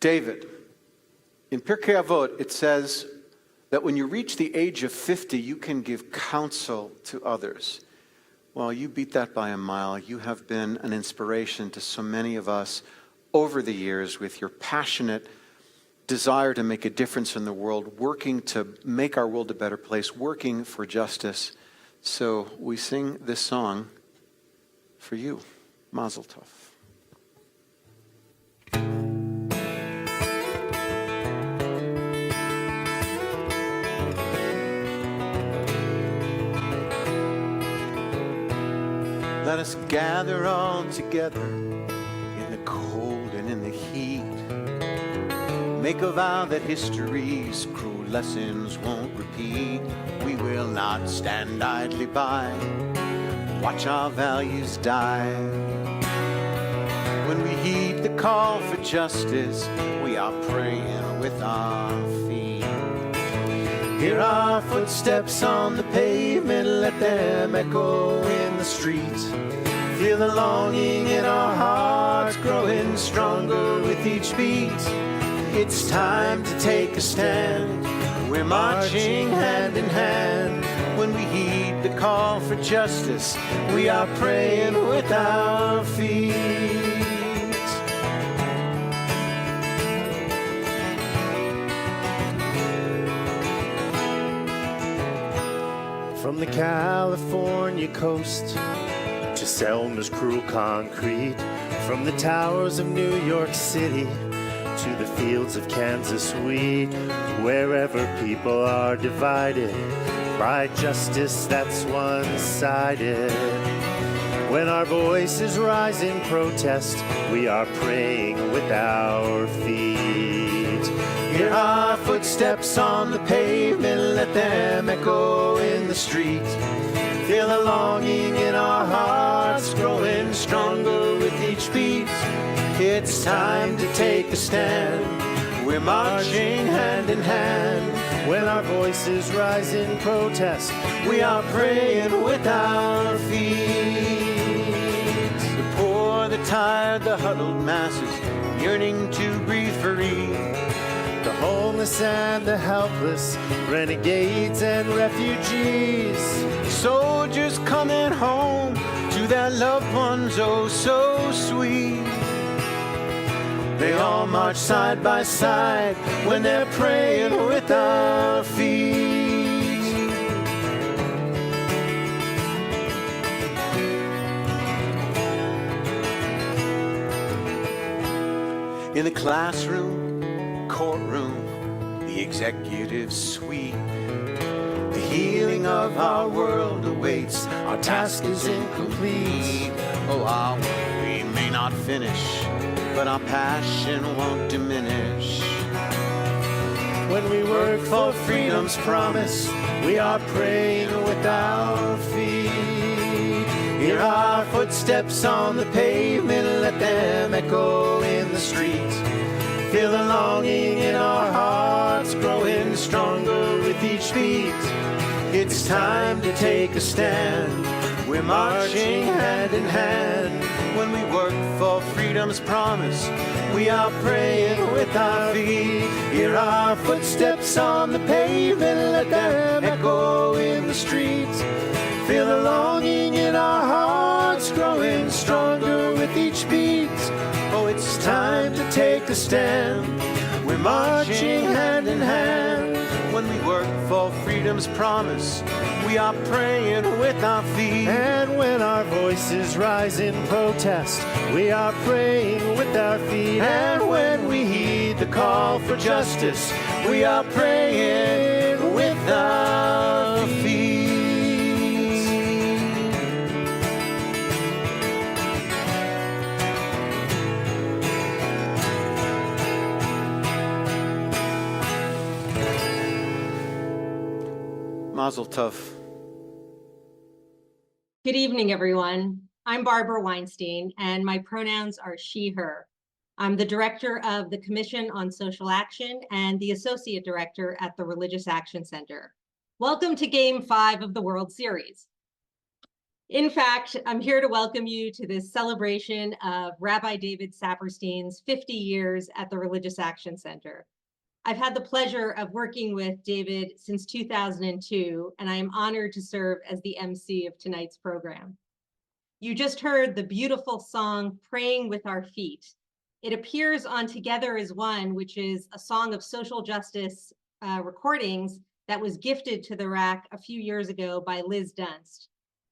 David, in Pirkei Avot, it says that when you reach the age of 50, you can give counsel to others. Well, you beat that by a mile. You have been an inspiration to so many of us over the years with your passionate desire to make a difference in the world, working to make our world a better place, working for justice. So we sing this song for you. Mazel tov. Let us gather all together in the cold and in the heat. Make a vow that history's cruel lessons won't repeat. We will not stand idly by, watch our values die. When we heed the call for justice, we are praying with our feet. Hear our footsteps on the pavement, let them echo in the streets. Feel the longing in our hearts growing stronger with each beat. It's time to take a stand. We're marching hand in hand. When we heed the call for justice, we are praying with our feet. From the California coast to Selma's cruel concrete, from the towers of New York City to the fields of Kansas wheat, wherever people are divided by justice that's one-sided. When our voices rise in protest, we are praying with our feet. Hear our footsteps on the pavement, let them echo in the street. Feel the longing in our hearts growing stronger with each beat. It's time to take a stand. We're marching hand in hand. When our voices rise in protest, we are praying with our feet. The poor, the tired, the huddled masses yearning to breathe free. The homeless and the helpless, renegades and refugees. Soldiers coming home to their loved ones, oh so sweet. They all march side by side when they're praying with our feet. In the classroom, courtroom, the executive suite, the healing of our world awaits. Our task is incomplete. Oh, our work we may not finish, but our passion won't diminish. When we work for freedom's promise, we are praying with our feet. Hear our footsteps on the pavement, let them echo in the street. Feel the longing in our hearts growing stronger with each beat. It's time to take a stand. We're marching hand in hand. When we work for freedom's promise, we are praying with our feet. Hear our footsteps on the pavement, let them echo in the streets. Feel the longing in our hearts growing stronger with each beat. Oh, it's time to take a stand. We're marching hand in hand. When we work for freedom's promise, we are praying with our feet. And when our voices rise in protest, we are praying with our feet. And when we heed the call for justice, we are praying with our feet. Mazel tov. Good evening, everyone. I'm Barbara Weinstein, and my pronouns are she, her. I'm the director of the Commission on Social Action and the associate director at the Religious Action Center. Welcome to Game 5 of the World Series. In fact, I'm here to welcome you to this celebration of Rabbi David Saperstein's 50 years at the Religious Action Center. I've had the pleasure of working with David since 2002, and I am honored to serve as the MC of tonight's program. You just heard the beautiful song, Praying with Our Feet. It appears on Together as One, which is a song of social justice recordings that was gifted to the RAC a few years ago by Liz Dunst.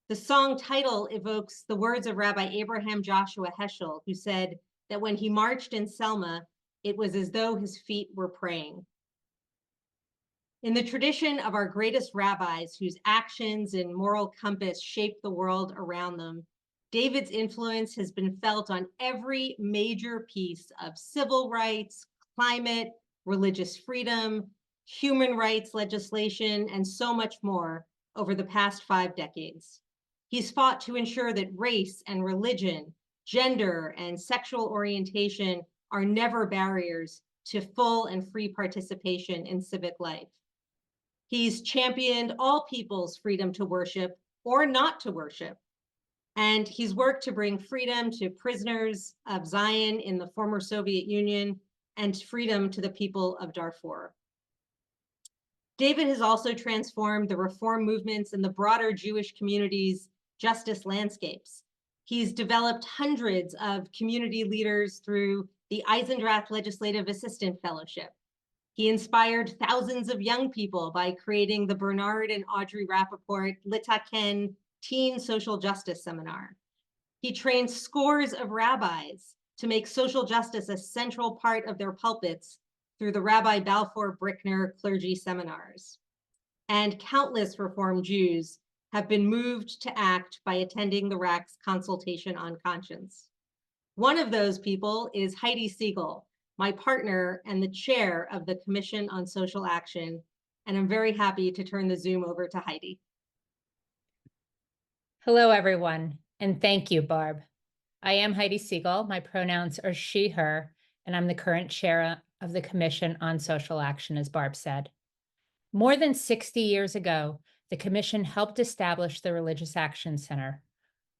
The song title evokes the words of Rabbi Abraham Joshua Heschel, who said that when he marched in Selma, it was as though his feet were praying. In the tradition of our greatest rabbis, whose actions and moral compass shaped the world around them, David's influence has been felt on every major piece of civil rights, climate, religious freedom, human rights legislation, and so much more over the past 5 decades. He's fought to ensure that race and religion, gender, and sexual orientation are never barriers to full and free participation in civic life. He's championed all people's freedom to worship or not to worship. And he's worked to bring freedom to prisoners of Zion in the former Soviet Union and freedom to the people of Darfur. David has also transformed the reform movements in the broader Jewish community's justice landscapes. He's developed hundreds of community leaders through the Eisendrath Legislative Assistant Fellowship. He inspired thousands of young people by creating the Bernard and Audrey Rappaport Litaken Teen Social Justice Seminar. He trained scores of rabbis to make social justice a central part of their pulpits through the Rabbi Balfour Brickner clergy seminars. And countless Reform Jews have been moved to act by attending the RAC's consultation on conscience. One of those people is Heidi Siegel, my partner and the chair of the Commission on Social Action, and I'm very happy to turn the Zoom over to Heidi. Hello, everyone, and thank you, Barb. I am Heidi Siegel. My pronouns are she, her, and I'm the current chair of the Commission on Social Action, as Barb said. More than 60 years ago, the Commission helped establish the Religious Action Center.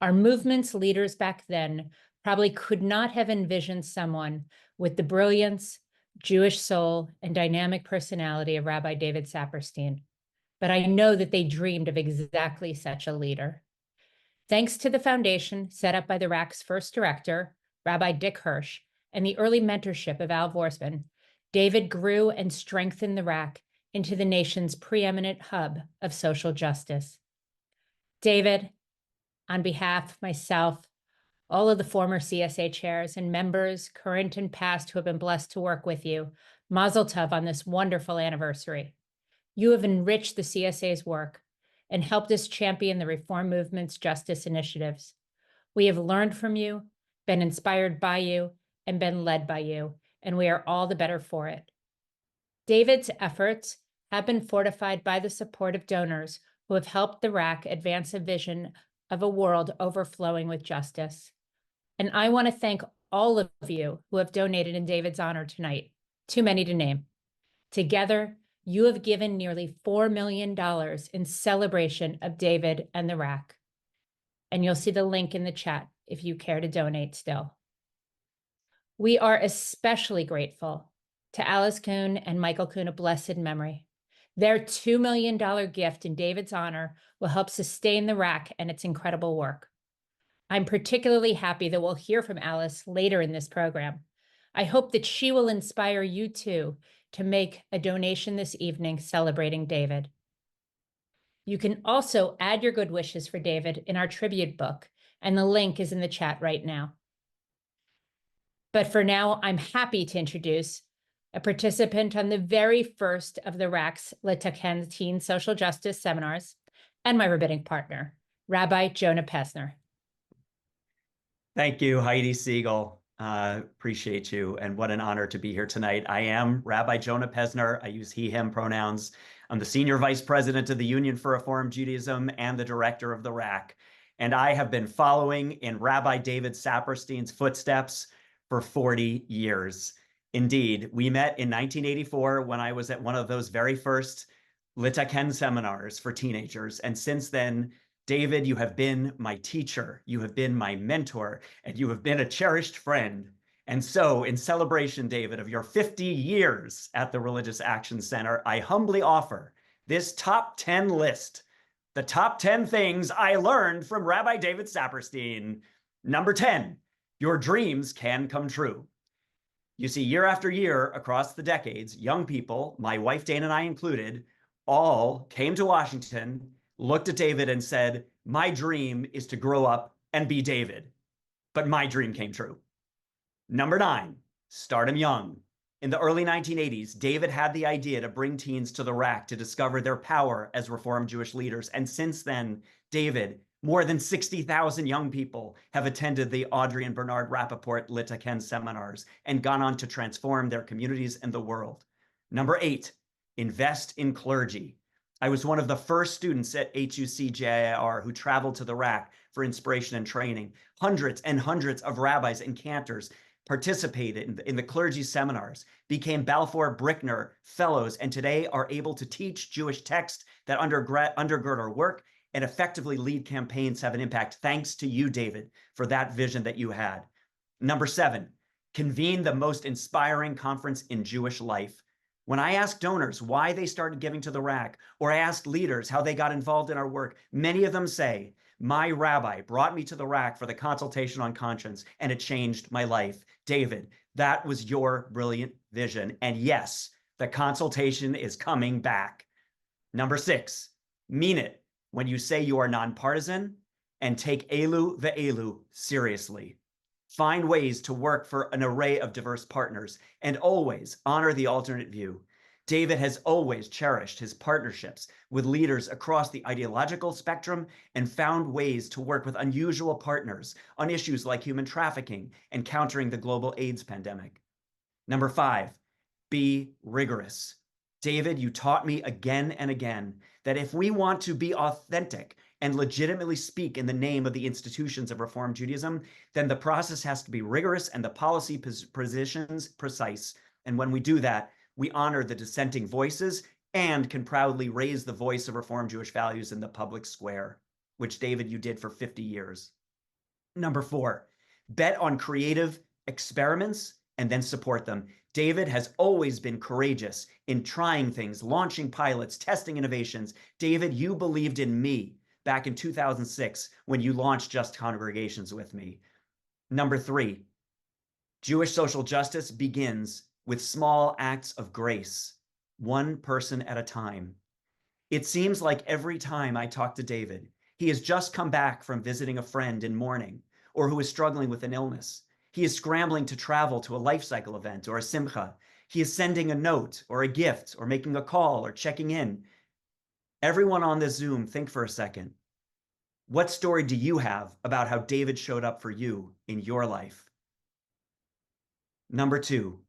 Our movement's leaders back then probably could not have envisioned someone with the brilliance, Jewish soul, and dynamic personality of Rabbi David Saperstein, but I know that they dreamed of exactly such a leader. Thanks to the foundation set up by the RAC's first director, Rabbi Dick Hirsch, and the early mentorship of Al Vorsman, David grew and strengthened the RAC into the nation's preeminent hub of social justice. David, on behalf of myself, all of the former CSA chairs and members, current and past, who have been blessed to work with you, Mazel Tov on this wonderful anniversary. You have enriched the CSA's work and helped us champion the reform movement's justice initiatives. We have learned from you, been inspired by you, and been led by you, and we are all the better for it. David's efforts have been fortified by the support of donors who have helped the RAC advance a vision of a world overflowing with justice. And I want to thank all of you who have donated in David's honor tonight, too many to name. Together, you have given nearly $4 million in celebration of David and the RAC. And you'll see the link in the chat if you care to donate still. We are especially grateful to Alice Kuhn and Michael Kuhn of blessed memory. Their $2 million gift in David's honor will help sustain the RAC and its incredible work. I'm particularly happy that we'll hear from Alice later in this program. I hope that she will inspire you too to make a donation this evening celebrating David. You can also add your good wishes for David in our tribute book, and the link is in the chat right now. But for now, I'm happy to introduce a participant on the very first of the RAC's Litaken Teen Social Justice Seminars, and my rabbinic partner, Rabbi Jonah Pesner. Thank you, Heidi Siegel. Appreciate you, and what an honor to be here tonight. I am Rabbi Jonah Pesner. I use he, him pronouns. I'm the Senior Vice President of the Union for Reform Judaism and the Director of the RAC. And I have been following in Rabbi David Saperstein's footsteps for 40 years. Indeed, we met in 1984 when I was at one of those very first Litaken seminars for teenagers. And since then, David, you have been my teacher, you have been my mentor, and you have been a cherished friend. And so, in celebration, David, of your 50 years at the Religious Action Center, I humbly offer this top 10 list, the top 10 things I learned from Rabbi David Saperstein. Number 10, your dreams can come true. You see, year after year, across the decades, young people, my wife Dana and I included, all came to Washington, looked at David and said, my dream is to grow up and be David. But my dream came true. Number 9, start 'em young. In the early 1980s, David had the idea to bring teens to the RAC to discover their power as Reformed Jewish leaders. And since then, David, more than 60,000 young people have attended the Audrey and Bernard Rappaport Litaken seminars and gone on to transform their communities and the world. Number 8, invest in clergy. I was one of the first students at HUC-JIR who traveled to the RAC for inspiration and training. Hundreds and hundreds of rabbis and cantors participated in the clergy seminars, became Balfour Brickner fellows, and today are able to teach Jewish texts that undergird our work and effectively lead campaigns have an impact. Thanks to you, David, for that vision that you had. Number 7, convene the most inspiring conference in Jewish life. When I asked donors why they started giving to the RAC, or I asked leaders how they got involved in our work, many of them say, my rabbi brought me to the RAC for the consultation on conscience, and it changed my life. David, that was your brilliant vision. And yes, the consultation is coming back. Number 6, mean it when you say you are nonpartisan and take Elu ve'elu seriously. Find ways to work for an array of diverse partners and always honor the alternate view. David has always cherished his partnerships with leaders across the ideological spectrum and found ways to work with unusual partners on issues like human trafficking and countering the global AIDS pandemic. Number 5, be rigorous. David, you taught me again and again that if we want to be authentic and legitimately speak in the name of the institutions of Reform Judaism, then the process has to be rigorous and the policy positions precise. And when we do that, we honor the dissenting voices and can proudly raise the voice of Reform Jewish values in the public square, which, David, you did for 50 years. Number 4, bet on creative experiments and then support them. David has always been courageous in trying things, launching pilots, testing innovations. David, you believed in me back in 2006 when you launched Just Congregations with me. Number 3, Jewish social justice begins with small acts of grace, one person at a time. It seems like every time I talk to David, he has just come back from visiting a friend in mourning or who is struggling with an illness. He is scrambling to travel to a life cycle event or a simcha. He is sending a note or a gift or making a call or checking in. Everyone on this Zoom, think for a second. What story do you have about how David showed up for you in your life? Number 2,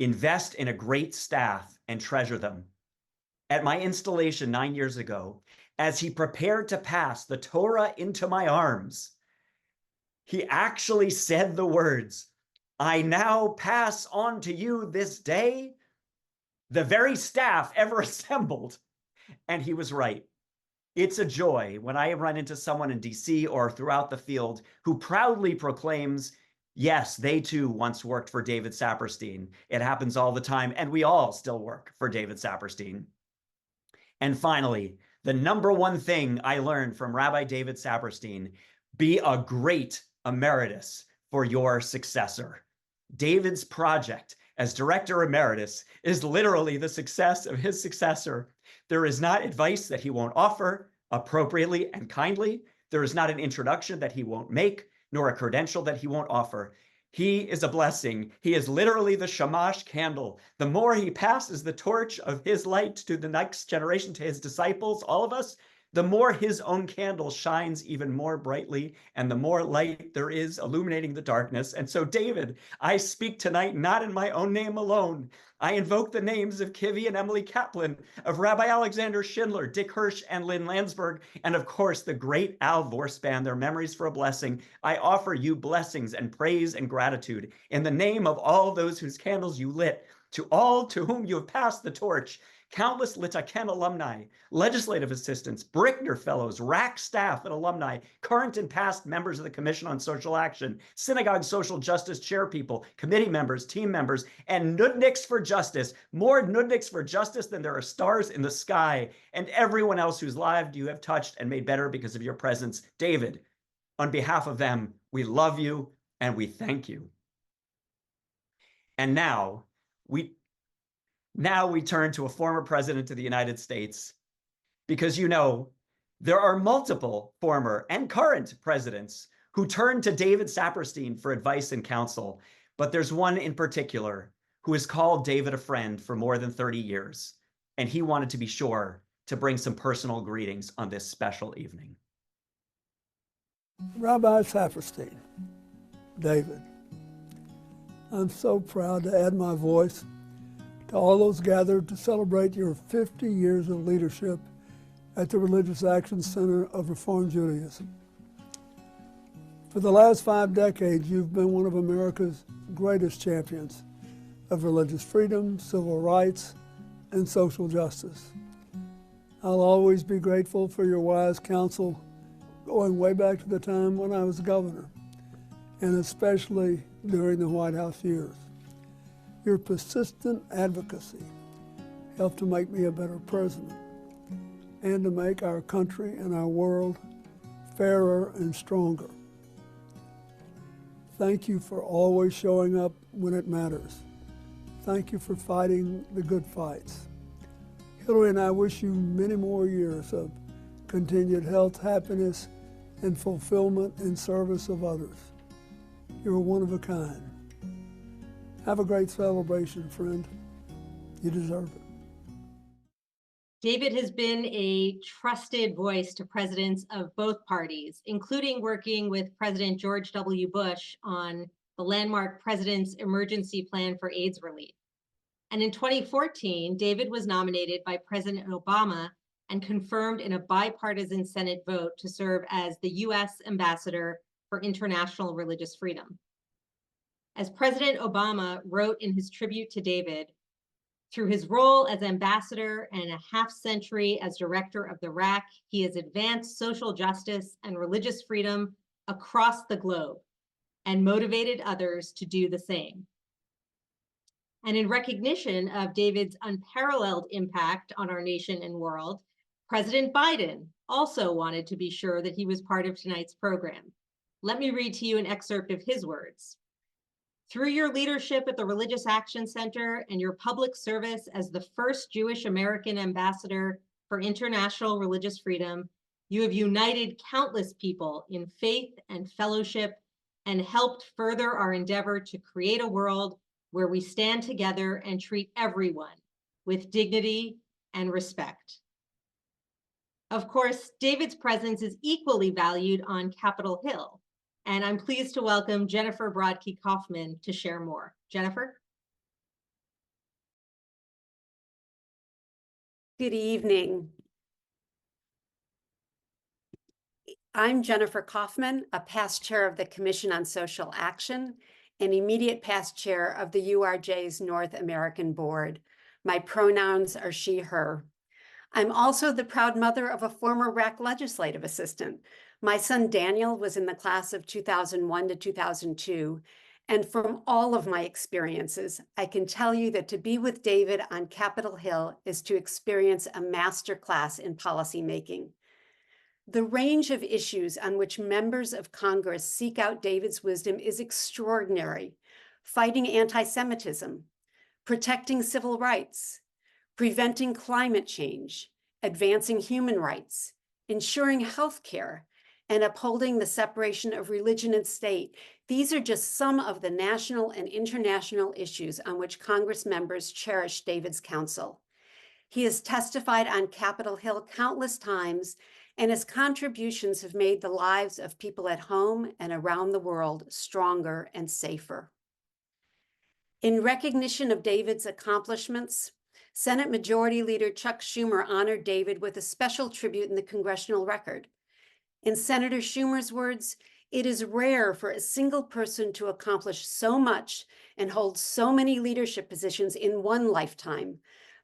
invest in a great staff and treasure them. At my installation 9 years ago, as he prepared to pass the Torah into my arms, he actually said the words, I now pass on to you this day the very staff ever assembled. And he was right. It's a joy when I run into someone in DC or throughout the field who proudly proclaims, yes, they too once worked for David Saperstein. It happens all the time, and we all still work for David Saperstein. And finally, the number one thing I learned from Rabbi David Saperstein, be a great emeritus for your successor. David's project as director emeritus is literally the success of his successor. There is not advice that he won't offer appropriately and kindly. There is not an introduction that he won't make, nor a credential that he won't offer. He is a blessing. He is literally the shamash candle. The more he passes the torch of his light to the next generation, to his disciples, all of us, the more his own candle shines even more brightly and the more light there is illuminating the darkness. And so, David, I speak tonight not in my own name alone. I invoke the names of Kivi and Emily Kaplan, of Rabbi Alexander Schindler, Dick Hirsch, and Lynn Landsberg, and of course, the great Al Vorspan, their memories for a blessing. I offer you blessings and praise and gratitude in the name of all those whose candles you lit, to all to whom you have passed the torch. countless Litaken alumni, legislative assistants, Brickner fellows, RAC staff and alumni, current and past members of the Commission on Social Action, synagogue social justice chairpeople, committee members, team members, and nudniks for justice, more nudniks for justice than there are stars in the sky, and everyone else whose lives you have touched and made better because of your presence. David, on behalf of them, we love you and we thank you. And now we turn to a former president of the United States, because there are multiple former and current presidents who turn to David Saperstein for advice and counsel, but there's one in particular who has called David a friend for more than 30 years, and he wanted to be sure to bring some personal greetings on this special evening. Rabbi Saperstein, David, I'm so proud to add my voice to all those gathered to celebrate your 50 years of leadership at the Religious Action Center of Reform Judaism. For the last 5 decades, you've been one of America's greatest champions of religious freedom, civil rights, and social justice. I'll always be grateful for your wise counsel going way back to the time when I was governor, and especially during the White House years. Your persistent advocacy helped to make me a better president and to make our country and our world fairer and stronger. Thank you for always showing up when it matters. Thank you for fighting the good fights. Hillary and I wish you many more years of continued health, happiness, and fulfillment in service of others. You're one of a kind. Have a great celebration, friend. You deserve it. David has been a trusted voice to presidents of both parties, including working with President George W. Bush on the landmark President's Emergency Plan for AIDS Relief. And in 2014, David was nominated by President Obama and confirmed in a bipartisan Senate vote to serve as the U.S. Ambassador for International Religious Freedom. As President Obama wrote in his tribute to David, through his role as ambassador and a half-century as director of the RAC, he has advanced social justice and religious freedom across the globe and motivated others to do the same. And in recognition of David's unparalleled impact on our nation and world, President Biden also wanted to be sure that he was part of tonight's program. Let me read to you an excerpt of his words. Through your leadership at the Religious Action Center and your public service as the first Jewish American ambassador for international religious freedom, you have united countless people in faith and fellowship and helped further our endeavor to create a world where we stand together and treat everyone with dignity and respect. Of course, David's presence is equally valued on Capitol Hill, and I'm pleased to welcome Jennifer Brodke-Kaufman to share more. Jennifer? Good evening. I'm Jennifer Kaufman, a past chair of the Commission on Social Action and immediate past chair of the URJ's North American Board. My pronouns are she, her. I'm also the proud mother of a former RAC legislative assistant. My son Daniel was in the class of 2001 to 2002, and from all of my experiences, I can tell you that to be with David on Capitol Hill is to experience a masterclass in policymaking. The range of issues on which members of Congress seek out David's wisdom is extraordinary. Fighting anti-Semitism, protecting civil rights, preventing climate change, advancing human rights, ensuring health care, and upholding the separation of religion and state. These are just some of the national and international issues on which Congress members cherish David's counsel. He has testified on Capitol Hill countless times, and his contributions have made the lives of people at home and around the world stronger and safer. In recognition of David's accomplishments, Senate Majority Leader Chuck Schumer honored David with a special tribute in the Congressional Record. In Senator Schumer's words, "It is rare for a single person to accomplish so much and hold so many leadership positions in one lifetime.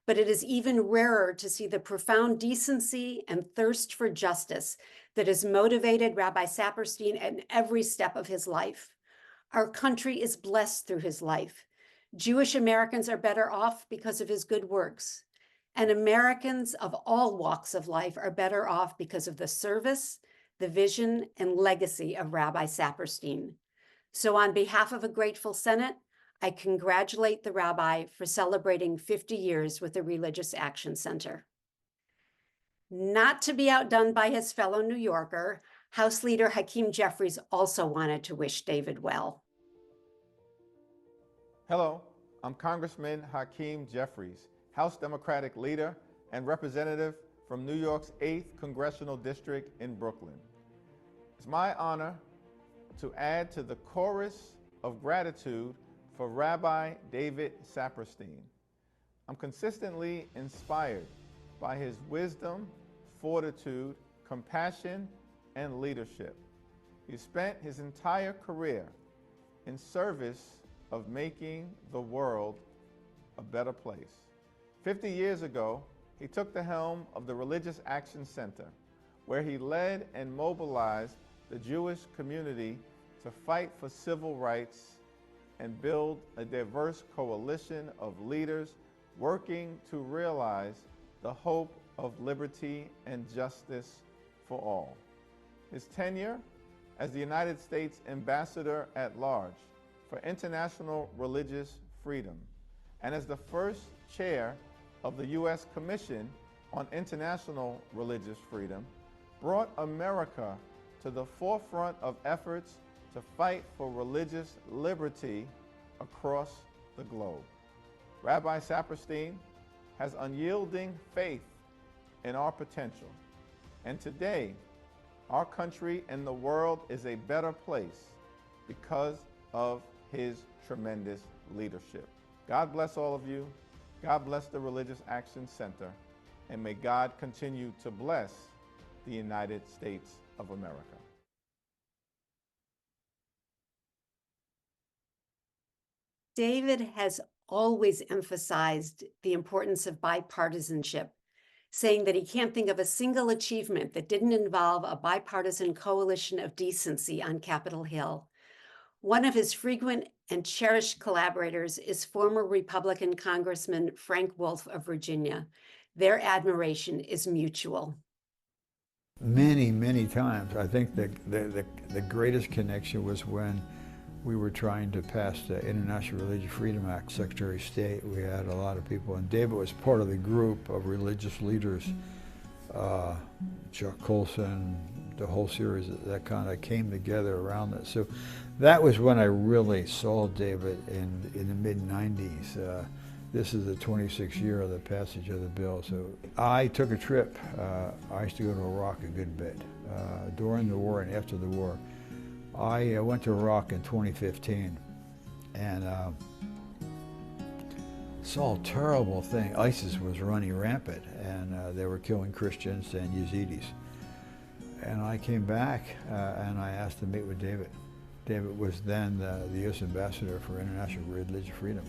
but it is even rarer to see the profound decency and thirst for justice that has motivated Rabbi Saperstein at every step of his life. Our country is blessed through his life. Jewish Americans are better off because of his good works, and Americans of all walks of life are better off because of the service, the vision, and legacy of Rabbi Saperstein. So on behalf of a grateful Senate, I congratulate the rabbi for celebrating 50 years with the Religious Action Center. Not to be outdone by his fellow New Yorker, House Leader Hakeem Jeffries also wanted to wish David well. Hello, I'm Congressman Hakeem Jeffries, House Democratic Leader and Representative from New York's 8th Congressional District in Brooklyn. It's my honor to add to the chorus of gratitude for Rabbi David Saperstein. I'm consistently inspired by his wisdom, fortitude, compassion, and leadership. He spent his entire career in service of making the world a better place. 50 years ago, he took the helm of the Religious Action Center, where he led and mobilized the Jewish community to fight for civil rights and build a diverse coalition of leaders working to realize the hope of liberty and justice for all. His tenure as the United States Ambassador at Large for International Religious Freedom and as the first chair of the U.S. Commission on International Religious Freedom brought America to the forefront of efforts to fight for religious liberty across the globe. Rabbi Saperstein has unyielding faith in our potential, and today our country and the world is a better place because of his tremendous leadership. God bless all of you. God bless the Religious Action Center, and may God continue to bless the United States of America. David has always emphasized the importance of bipartisanship, saying that he can't think of a single achievement that didn't involve a bipartisan coalition of decency on Capitol Hill. One of his frequent and cherished collaborators is former Republican Congressman Frank Wolf of Virginia. Their admiration is mutual. Many, many times. I think the greatest connection was when we were trying to pass the International Religious Freedom Act. Secretary of State, we had a lot of people, and David was part of the group of religious leaders, Chuck Colson, the whole series that kind of came together around that. So that was when I really saw David in the mid-90s. This is the 26th year of the passage of the bill. So I took a trip. I used to go to Iraq a good bit during the war and after the war. I went to Iraq in 2015 and saw a terrible thing. ISIS was running rampant, and they were killing Christians and Yazidis. And I came back and I asked to meet with David. David was then the U.S. Ambassador for International Religious Freedom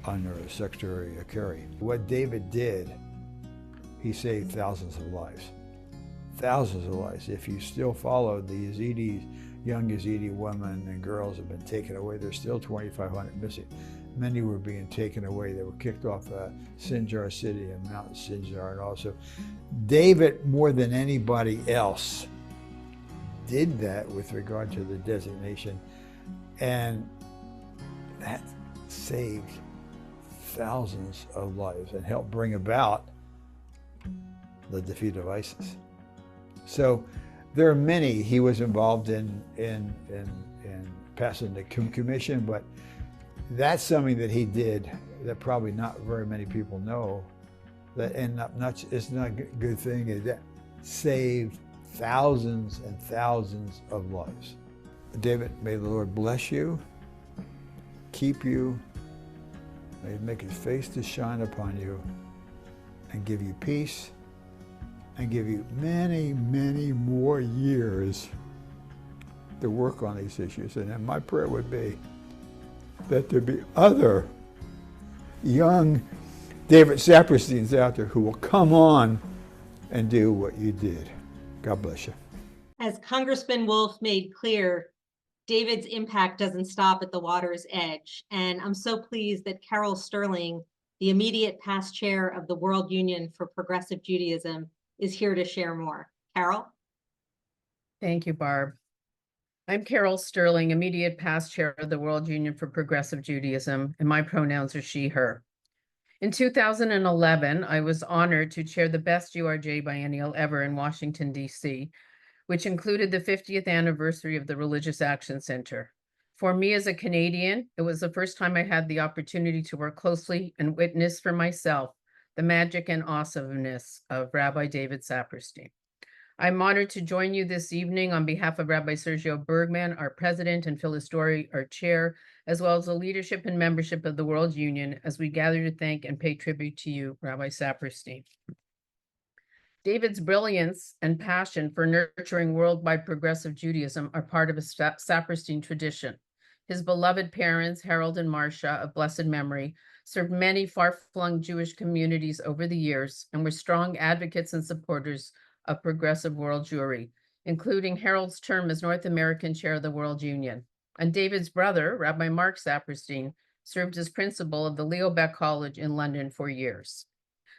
under Secretary Kerry. What David did, he saved thousands of lives. Thousands of lives. If you still follow the Yazidis, young Yazidi women and girls have been taken away. There's still 2,500 missing. Many were being taken away. They were kicked off Sinjar city and Mount Sinjar, and also David, more than anybody else, did that with regard to the designation, and that saved thousands of lives and helped bring about the defeat of ISIS. So there are many. He was involved in passing the commission, but that's something that he did that probably not very many people know. That it's not a good thing. It saved thousands and thousands of lives. David, may the Lord bless you, keep you, may He make His face to shine upon you, and give you peace, and give you many, many more years to work on these issues. And then my prayer would be that there be other young David Saperstein's out there who will come on and do what you did. God bless you. As Congressman Wolf made clear, David's impact doesn't stop at the water's edge. And I'm so pleased that Carol Sterling, the immediate past chair of the World Union for Progressive Judaism, is here to share more. Carol? Thank you, Barb. I'm Carol Sterling, immediate past chair of the World Union for Progressive Judaism, and my pronouns are she, her. In 2011, I was honored to chair the best URJ biennial ever in Washington, D.C., which included the 50th anniversary of the Religious Action Center. For me as a Canadian, it was the first time I had the opportunity to work closely and witness for myself the magic and awesomeness of Rabbi David Saperstein. I'm honored to join you this evening on behalf of Rabbi Sergio Bergman, our president, and Phyllis Dory, our chair, as well as the leadership and membership of the World Union, as we gather to thank and pay tribute to you, Rabbi Saperstein. David's brilliance and passion for nurturing worldwide progressive Judaism are part of a Saperstein tradition. His beloved parents, Harold and Marcia, of blessed memory, served many far-flung Jewish communities over the years and were strong advocates and supporters of progressive world Jewry, including Harold's term as North American chair of the World Union. And David's brother, Rabbi Mark Saperstein, served as principal of the Leo Baeck College in London for years.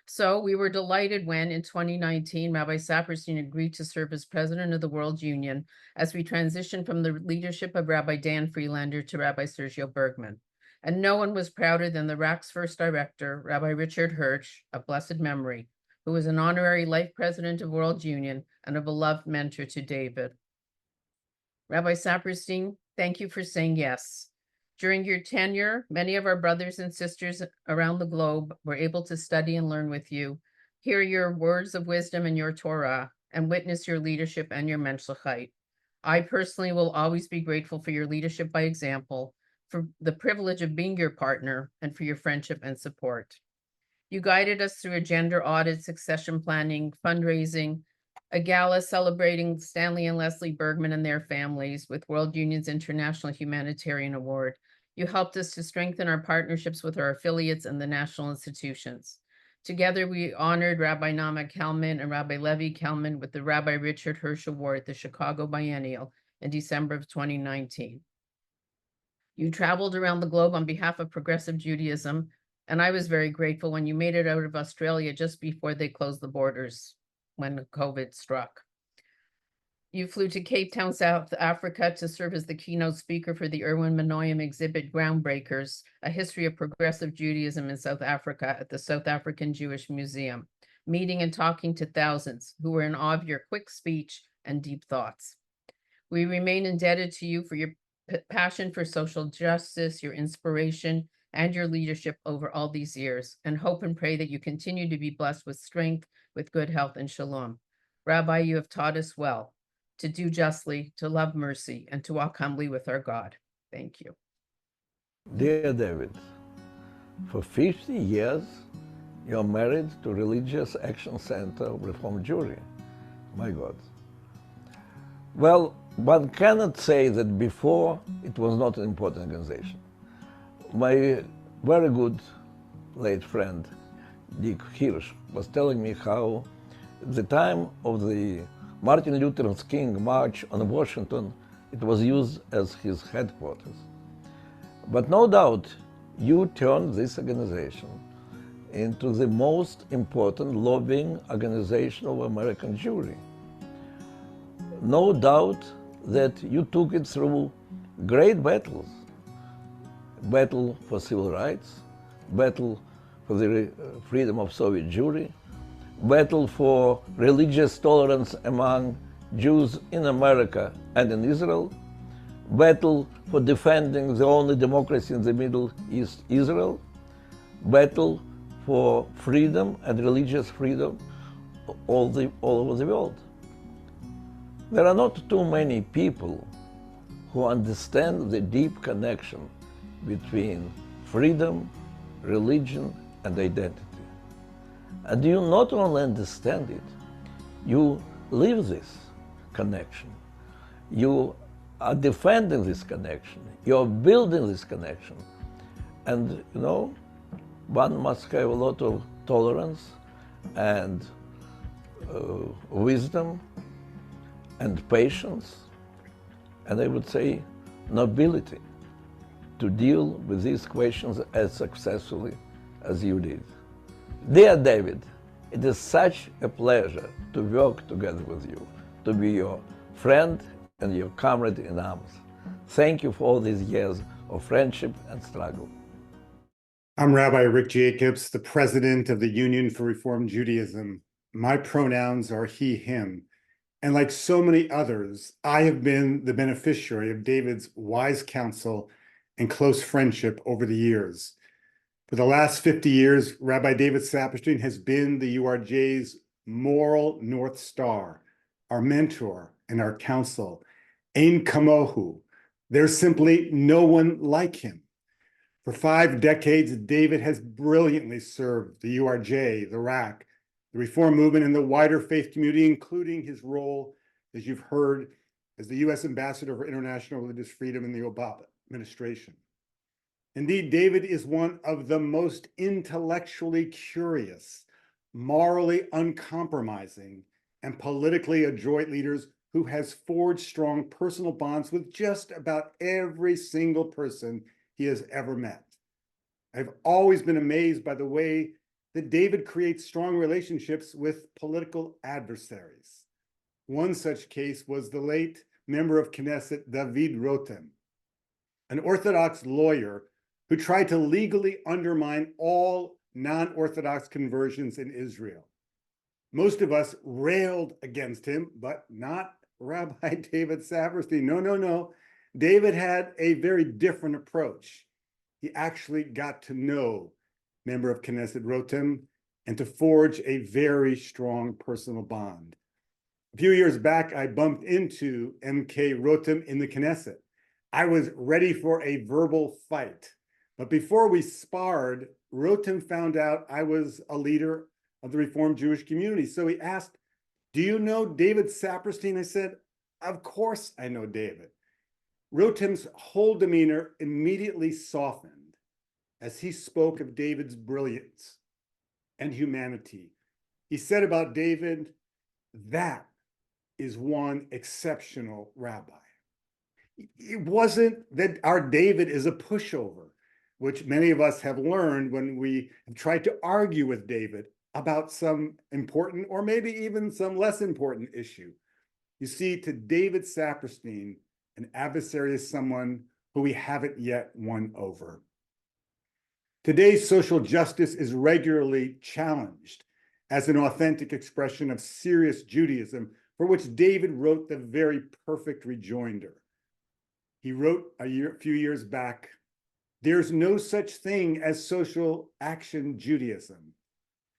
So we were delighted when, in 2019, Rabbi Saperstein agreed to serve as president of the World Union as we transitioned from the leadership of Rabbi Dan Freelander to Rabbi Sergio Bergman. And no one was prouder than the RAC's first director, Rabbi Richard Hirsch, of blessed memory, who was an honorary life president of World Union and a beloved mentor to David. Rabbi Saperstein, thank you for saying yes. During your tenure, many of our brothers and sisters around the globe were able to study and learn with you, hear your words of wisdom and your Torah, and witness your leadership and your menschlichkeit. I personally will always be grateful for your leadership by example, for the privilege of being your partner, and for your friendship and support. You guided us through a gender audit, succession planning, fundraising, a gala celebrating Stanley and Leslie Bergman and their families with World Union's International Humanitarian Award. You helped us to strengthen our partnerships with our affiliates and the national institutions. Together, we honored Rabbi Nama Kelman and Rabbi Levi Kelman with the Rabbi Richard Hirsch Award at the Chicago Biennial in December of 2019. You traveled around the globe on behalf of progressive Judaism, and I was very grateful when you made it out of Australia just before they closed the borders when COVID struck. You flew to Cape Town, South Africa to serve as the keynote speaker for the Erwin Manoim exhibit Groundbreakers, a history of progressive Judaism in South Africa at the South African Jewish Museum, meeting and talking to thousands who were in awe of your quick speech and deep thoughts. We remain indebted to you for your passion for social justice, your inspiration, and your leadership over all these years, and hope and pray that you continue to be blessed with strength, with good health and shalom. Rabbi, you have taught us well to do justly, to love mercy, and to walk humbly with our God. Thank you. Dear David, for 50 years, you're married to Religious Action Center of Reform Jewry. My God. Well, one cannot say that before it was not an important organization. My very good late friend, Dick Hirsch, was telling me how at the time of the Martin Luther King March on Washington, it was used as his headquarters. But no doubt, you turned this organization into the most important lobbying organization of American Jewry. No doubt that you took it through great battles. Battle for civil rights, battle for the freedom of Soviet Jewry, battle for religious tolerance among Jews in America and in Israel, battle for defending the only democracy in the Middle East, Israel, battle for freedom and religious freedom all over the world. There are not too many people who understand the deep connection between freedom, religion, and identity. And you not only understand it, you live this connection. You are defending this connection. You are building this connection. And you know, One must have a lot of tolerance and wisdom and patience, and I would say nobility, to deal with these questions as successfully as you did. Dear David, it is such a pleasure to work together with you, to be your friend and your comrade in arms. Thank you for all these years of friendship and struggle. I'm Rabbi Rick Jacobs, the president of the Union for Reform Judaism. My pronouns are he, him. And like so many others, I have been the beneficiary of David's wise counsel and close friendship over the years. For the last 50 years, Rabbi David Saperstein has been the URJ's moral North Star, our mentor and our counsel. Ein kamohu. There's simply no one like him. For 5 decades, David has brilliantly served the URJ, the RAC, the Reform movement, and the wider faith community, including his role, as you've heard, as the U.S. Ambassador for International Religious Freedom in the Obama administration. Indeed, David is one of the most intellectually curious, morally uncompromising, and politically adroit leaders who has forged strong personal bonds with just about every single person he has ever met. I've always been amazed by the way that David creates strong relationships with political adversaries. One such case was the late member of Knesset, David Rotem, an Orthodox lawyer who tried to legally undermine all non-Orthodox conversions in Israel. Most of us railed against him, but not Rabbi David Saperstein. No. David had a very different approach. He actually got to know member of Knesset Rotem and to forge a very strong personal bond. A few years back, I bumped into MK Rotem in the Knesset. I was ready for a verbal fight. But before we sparred, Rotem found out I was a leader of the Reformed Jewish community. So he asked, "Do you know David Saperstein?" I said, "Of course I know David." Rotem's whole demeanor immediately softened as he spoke of David's brilliance and humanity. He said about David, "That is one exceptional rabbi." It wasn't that our David is a pushover, which many of us have learned when we have tried to argue with David about some important or maybe even some less important issue. You see, to David Saperstein, an adversary is someone who we haven't yet won over. Today's social justice is regularly challenged as an authentic expression of serious Judaism, for which David wrote the very perfect rejoinder. He wrote a few years back, "There's no such thing as social action Judaism,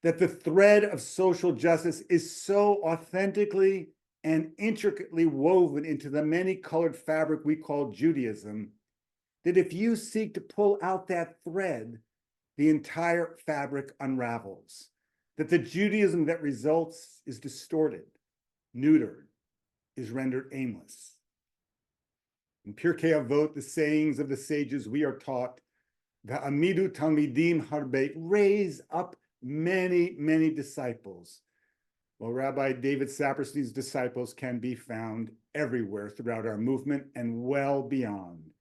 that the thread of social justice is so authentically and intricately woven into the many-colored fabric we call Judaism, that if you seek to pull out that thread, the entire fabric unravels, that the Judaism that results is distorted, neutered, is rendered aimless." In Pirkei Avot, the sayings of the sages, we are taught, "Va'amidu talmidim harbe," raise up many, many disciples. Well, Rabbi David Saperstein's disciples can be found everywhere throughout our movement and well beyond.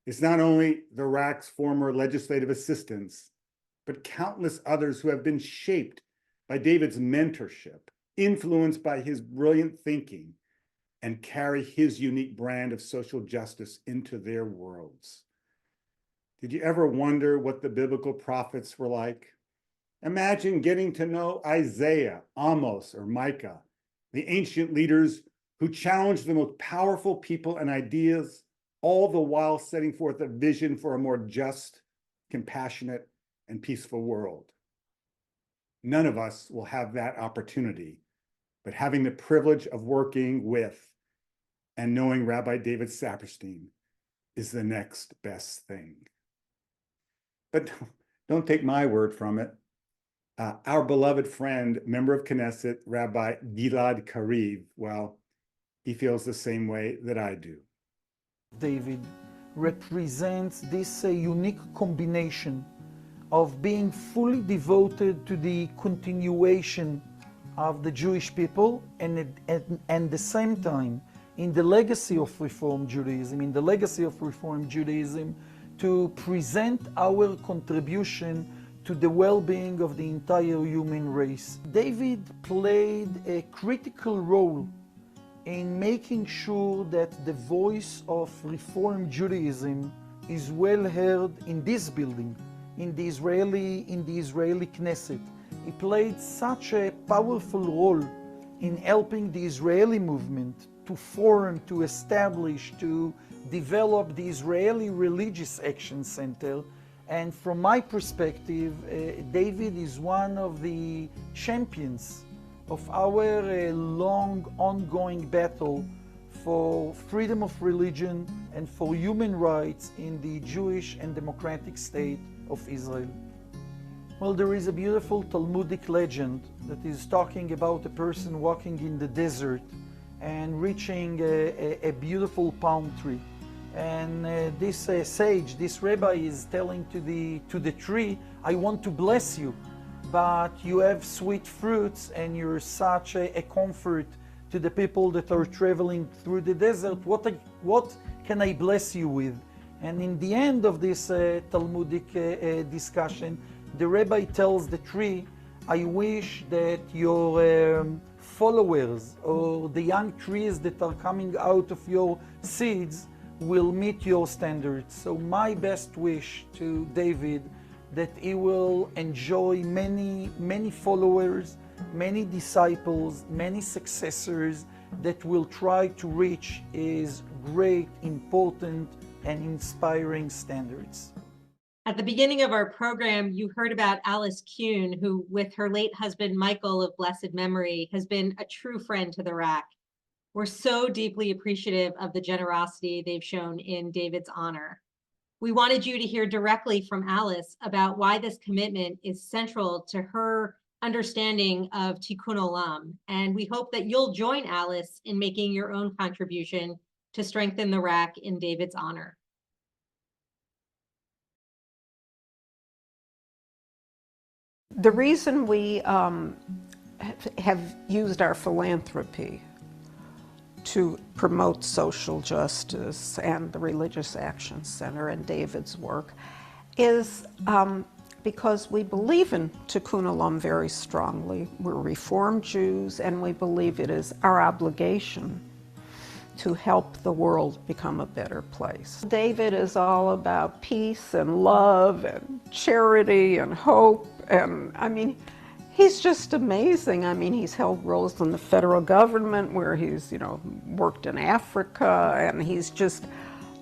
It's not only the RAC's former legislative assistants, but countless others who have been shaped by David's mentorship, influenced by his brilliant thinking, and carry his unique brand of social justice into their worlds. Did you ever wonder what the biblical prophets were like? Imagine getting to know Isaiah, Amos, or Micah, the ancient leaders who challenged the most powerful people and ideas, all the while setting forth a vision for a more just, compassionate, and peaceful world. None of us will have that opportunity, but having the privilege of working with and knowing Rabbi David Saperstein is the next best thing. But don't take my word from it. Our beloved friend, member of Knesset, Rabbi Gilad Kariv, well, he feels the same way that I do. David represents this unique combination of being fully devoted to the continuation of the Jewish people, and at the same time, in the legacy of Reform Judaism, to present our contribution to the well-being of the entire human race. David played a critical role in making sure that the voice of Reform Judaism is well heard in this building, in the Israeli Knesset. He played such a powerful role in helping the Israeli movement to form, to establish, to develop the Israeli Religious Action Center. And from my perspective, David is one of the champions of our long ongoing battle for freedom of religion and for human rights in the Jewish and democratic state of Israel. Well, there is a beautiful Talmudic legend that is talking about a person walking in the desert and reaching a beautiful palm tree. And this sage, this rabbi, is telling to the tree, I want to bless you, but you have sweet fruits and you're such a comfort to the people that are traveling through the desert. What can I bless you with? And in the end of this Talmudic discussion, the rabbi tells the tree, I wish that your followers or the young trees that are coming out of your seeds will meet your standards. So my best wish to David that he will enjoy many followers, many disciples, many successors that will try to reach his great, important, and inspiring standards. At the beginning of our program, you heard about Alice Kuhn, who, with her late husband, Michael of blessed memory, has been a true friend to the RAC. We're so deeply appreciative of the generosity they've shown in David's honor. We wanted you to hear directly from Alice about why this commitment is central to her understanding of Tikkun Olam. And we hope that you'll join Alice in making your own contribution to strengthen the RAC in David's honor. The reason we have used our philanthropy to promote social justice and the Religious Action Center and David's work is because we believe in Tikkun Olam very strongly. We're Reform Jews, and we believe it is our obligation to help the world become a better place. David is all about peace and love and charity and hope, and I mean, he's just amazing. I mean, he's held roles in the federal government where he's, worked in Africa, and he's just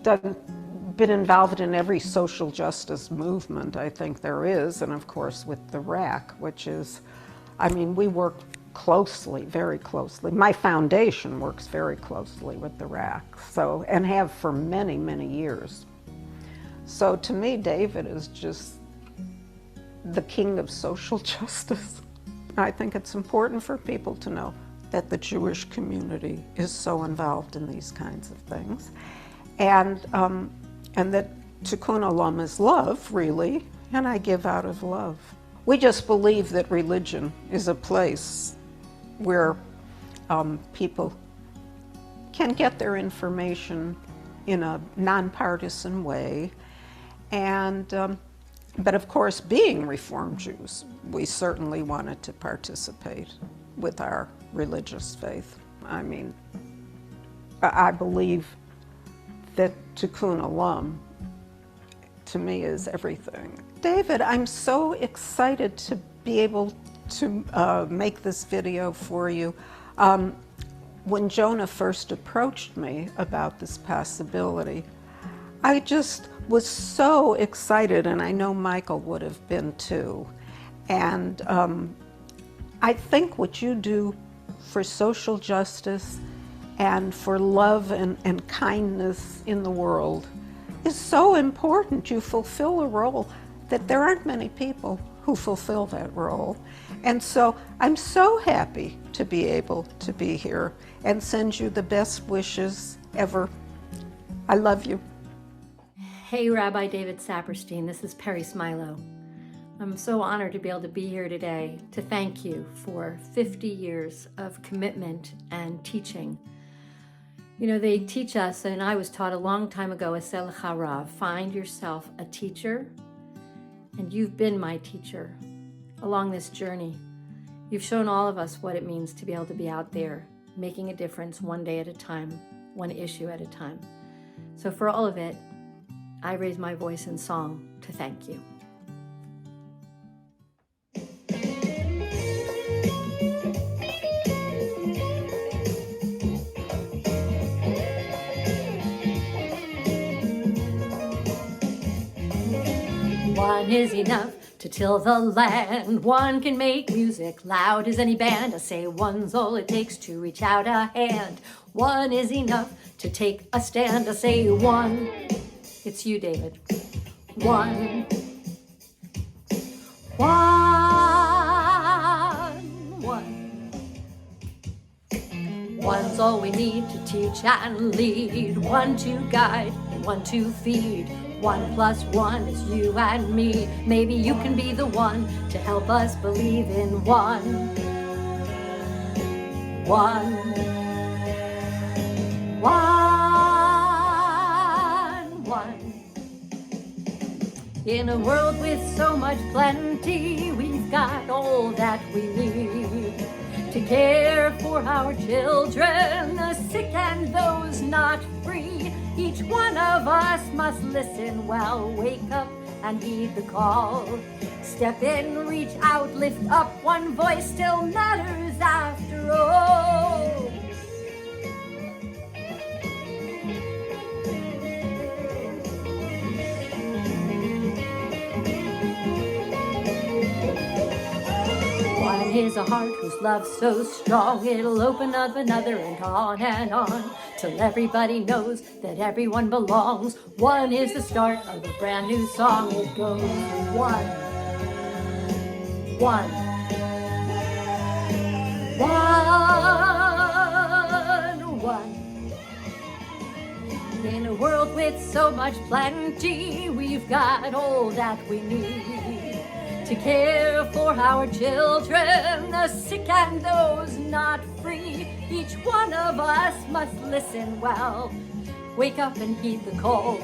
been involved in every social justice movement I think there is, and of course with the RAC, which is, we work closely, very closely. My foundation works very closely with the RAC, and have for many, many years. So to me, David is just the king of social justice. I think it's important for people to know that the Jewish community is so involved in these kinds of things, and that Tikkun Olam is love, really, and I give out of love. We just believe that religion is a place where people can get their information in a nonpartisan way, and but of course, being Reform Jews, we certainly wanted to participate with our religious faith. I believe that Tikkun Olam, to me, is everything. David, I'm so excited to be able to make this video for you. When Jonah first approached me about this possibility, I just was so excited, and I know Michael would have been too. And I think what you do for social justice and for love and kindness in the world is so important. You fulfill a role that there aren't many people who fulfill that role. And so I'm so happy to be able to be here and send you the best wishes ever. I love you. Hey, Rabbi David Saperstein, this is Perry Smilo. I'm so honored to be able to be here today to thank you for 50 years of commitment and teaching. You know, they teach us, and I was taught a long time ago, Asel Harav, find yourself a teacher, and you've been my teacher along this journey. You've shown all of us what it means to be able to be out there, making a difference one day at a time, one issue at a time. So for all of it, I raise my voice in song to thank you. One is enough to till the land. One can make music loud as any band. I say one's all it takes to reach out a hand. One is enough to take a stand. I say one. It's you, David. One. One's all we need to teach and lead. One to guide and one to feed. 1 + 1 is you and me. Maybe you can be the one to help us believe in one. One. In a world with so much plenty, we've got all that we need to care for our children, the sick and those not free. Each one of us must listen well, wake up and heed the call. Step in, reach out, lift up, one voice still matters after all. One is a heart whose love's so strong, it'll open up another and on, till everybody knows that everyone belongs. One is the start of a brand new song. It goes one. In a world with so much plenty, we've got all that we need to care for our children, the sick and those not free. Each one of us must listen well, wake up and heed the call.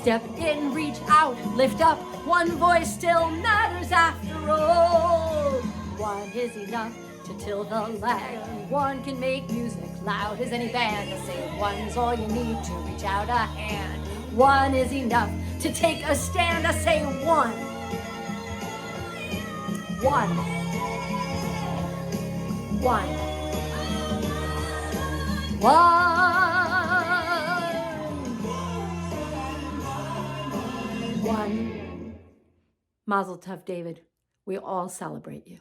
Step in, reach out, lift up, one voice still matters after all. One is enough to till the land. One can make music loud as any band. I say one's all you need to reach out a hand. One is enough to take a stand. I say one. Mazel tov, David. We all celebrate you.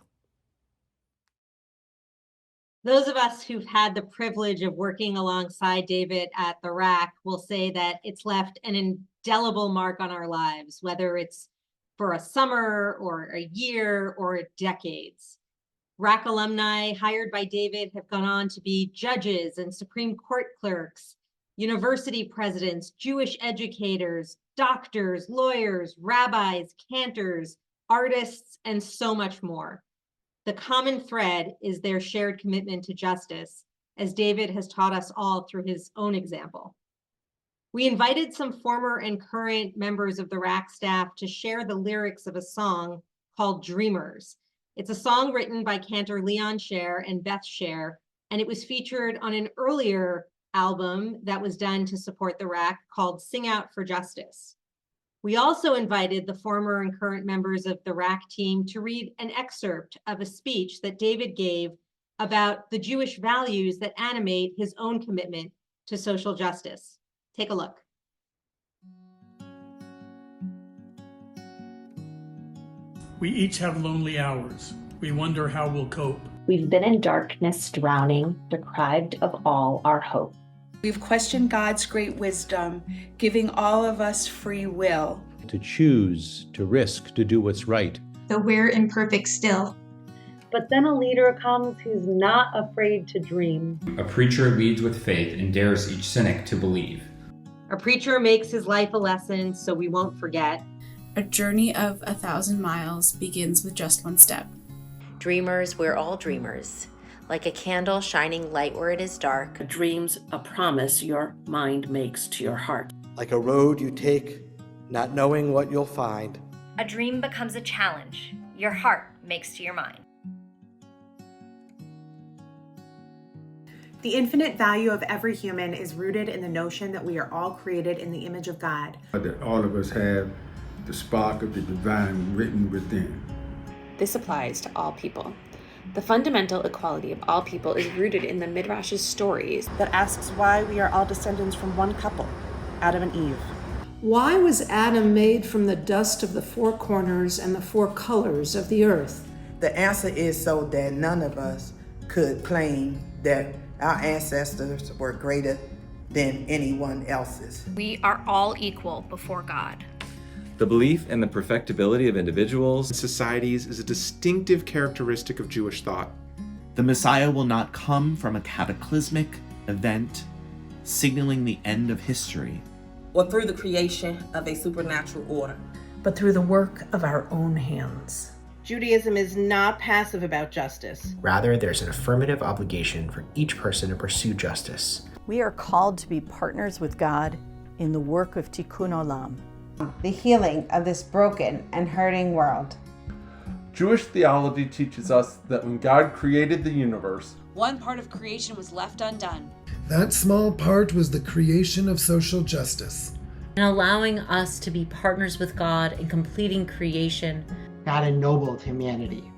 Those of us who've had the privilege of working alongside David at the RAC will say that it's left an indelible mark on our lives, whether it's for a summer or a year or decades. RAC alumni hired by David have gone on to be judges and Supreme Court clerks, university presidents, Jewish educators, doctors, lawyers, rabbis, cantors, artists, and so much more. The common thread is their shared commitment to justice, as David has taught us all through his own example. We invited some former and current members of the RAC staff to share the lyrics of a song called Dreamers. It's a song written by cantor Leon Scher and Beth Scher, and it was featured on an earlier album that was done to support the RAC called Sing Out for Justice. We also invited the former and current members of the RAC team to read an excerpt of a speech that David gave about the Jewish values that animate his own commitment to social justice. Take a look. We each have lonely hours. We wonder how we'll cope. We've been in darkness, drowning, deprived of all our hope. We've questioned God's great wisdom, giving all of us free will. To choose, to risk, to do what's right. Though we're imperfect still. But then a leader comes who's not afraid to dream. A preacher leads with faith and dares each cynic to believe. A preacher makes his life a lesson so we won't forget. A journey of 1,000 miles begins with just one step. Dreamers, we're all dreamers. Like a candle shining light where it is dark. A dream's a promise your mind makes to your heart. Like a road you take, not knowing what you'll find. A dream becomes a challenge your heart makes to your mind. The infinite value of every human is rooted in the notion that we are all created in the image of God. That all of us have the spark of the divine written within. This applies to all people. The fundamental equality of all people is rooted in the Midrash's stories that asks why we are all descendants from one couple, Adam and Eve. Why was Adam made from the dust of the four corners and the four colors of the earth? The answer is so that none of us could claim that our ancestors were greater than anyone else's. We are all equal before God. The belief in the perfectibility of individuals and societies is a distinctive characteristic of Jewish thought. The Messiah will not come from a cataclysmic event signaling the end of history, or through the creation of a supernatural order, but through the work of our own hands. Judaism is not passive about justice. Rather, there's an affirmative obligation for each person to pursue justice. We are called to be partners with God in the work of Tikkun Olam, the healing of this broken and hurting world. Jewish theology teaches us that when God created the universe, one part of creation was left undone. That small part was the creation of social justice. And allowing us to be partners with God in completing creation. God ennobled humanity.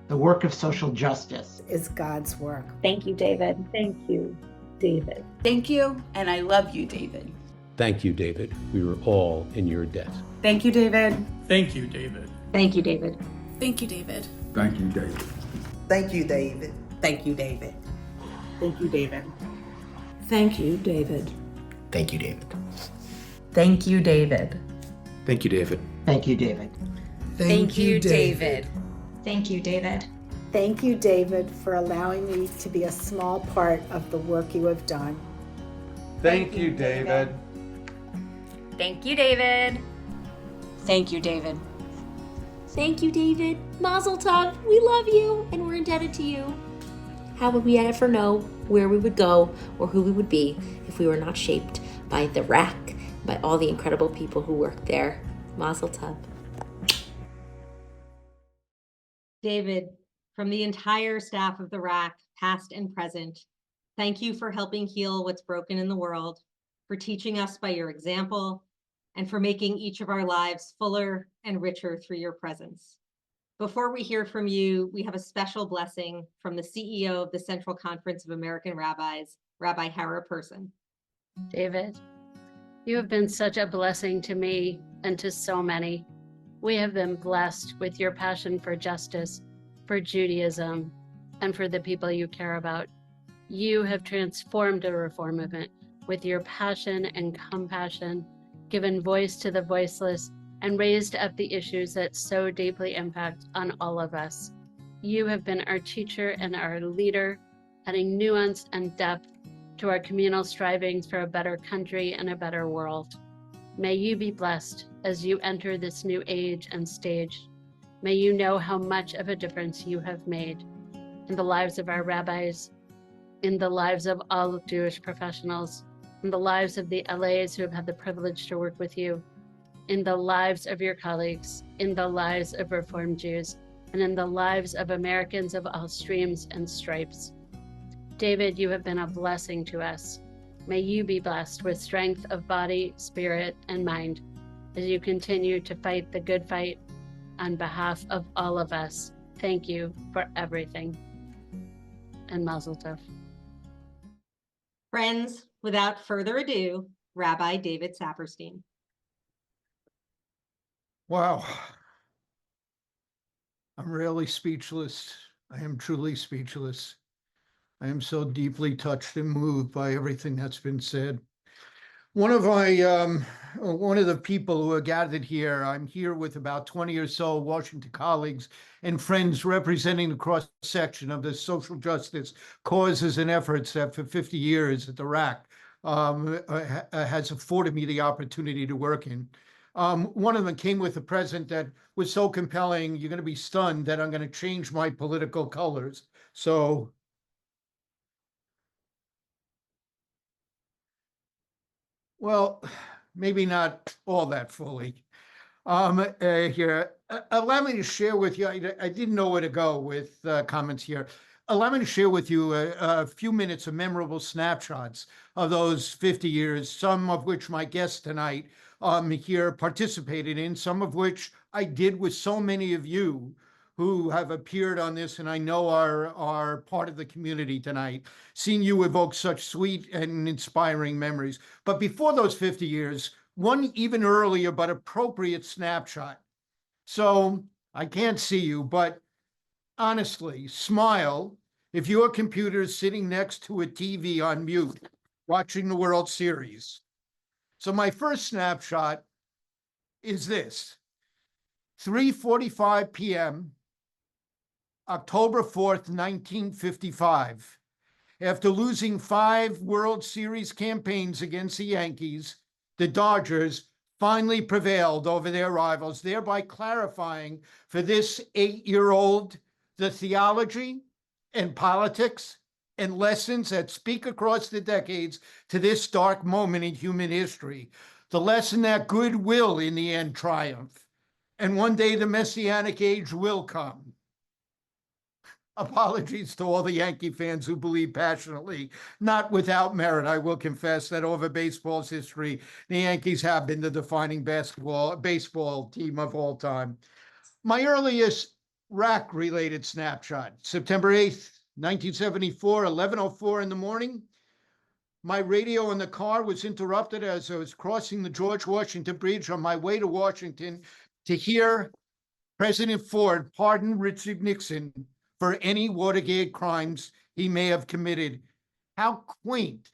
The work of social justice is God's work. Thank you, David. Thank you, David. Thank you, and I love you, David. Thank you, David. We were all in your debt. Thank you, David. Thank you, David. Thank you, David. Thank you, David. Thank you, David. Thank you, David. Thank you, David. Thank you, David. Thank you, David. Thank you, David. Thank you, David. Thank you, David. Thank you, David. Thank you, David. Thank you, David. Thank you, David, for allowing me to be a small part of the work you have done. Thank you, David. Thank you, David. Thank you, David. Thank you, David. Mazel tov. We love you and we're indebted to you. How would we ever know where we would go or who we would be if we were not shaped by the RAC, by all the incredible people who work there? Mazel tov. David, from the entire staff of the RAC, past and present, thank you for helping heal what's broken in the world, for teaching us by your example, and for making each of our lives fuller and richer through your presence. Before we hear from you, we have a special blessing from the CEO of the Central Conference of American Rabbis, Rabbi Hara Person. David, you have been such a blessing to me and to so many. We have been blessed with your passion for justice, for Judaism, and for the people you care about. You have transformed a reform movement with your passion and compassion, given voice to the voiceless, and raised up the issues that so deeply impact on all of us. You have been our teacher and our leader, adding nuance and depth to our communal strivings for a better country and a better world. May you be blessed as you enter this new age and stage. May you know how much of a difference you have made in the lives of our rabbis, in the lives of all Jewish professionals, in the lives of the LAs who have had the privilege to work with you, in the lives of your colleagues, in the lives of Reformed Jews, and in the lives of Americans of all streams and stripes. David, you have been a blessing to us. May you be blessed with strength of body, spirit, and mind as you continue to fight the good fight on behalf of all of us. Thank you for everything. And Mazel Tov. Friends, without further ado, Rabbi David Saperstein. Wow. I'm really speechless. I am truly speechless. I am so deeply touched and moved by everything that's been said. One of the people who are gathered here, I'm here with about 20 or so Washington colleagues and friends representing the cross-section of the social justice causes and efforts that for 50 years at the RAC has afforded me the opportunity to work in. One of them came with a present that was so compelling, you're going to be stunned that I'm going to change my political colors. So well, maybe not all that fully. Here, allow me to share with you. I didn't know where to go with comments here. Allow me to share with you a few minutes of memorable snapshots of those 50 years, some of which my guests tonight here participated in, some of which I did with so many of you who have appeared on this and I know are part of the community tonight. Seeing you evoke such sweet and inspiring memories. But before those 50 years, one even earlier but appropriate snapshot. So I can't see you, but honestly, smile if your computer is sitting next to a TV on mute, watching the World Series. So my first snapshot is this: 3:45 p.m., October 4th, 1955. After losing 5 World Series campaigns against the Yankees, the Dodgers finally prevailed over their rivals, thereby clarifying for this 8-year-old the theology and politics and lessons that speak across the decades to this dark moment in human history. The lesson that good will in the end triumph, and one day the Messianic age will come. Apologies to all the Yankee fans who believe passionately, not without merit, I will confess, that over baseball's history, the Yankees have been the defining baseball team of all time. My earliest RAC-related snapshot, September 8th, 1974, 11:04 in the morning. My radio in the car was interrupted as I was crossing the George Washington Bridge on my way to Washington to hear President Ford pardon Richard Nixon for any Watergate crimes he may have committed. How quaint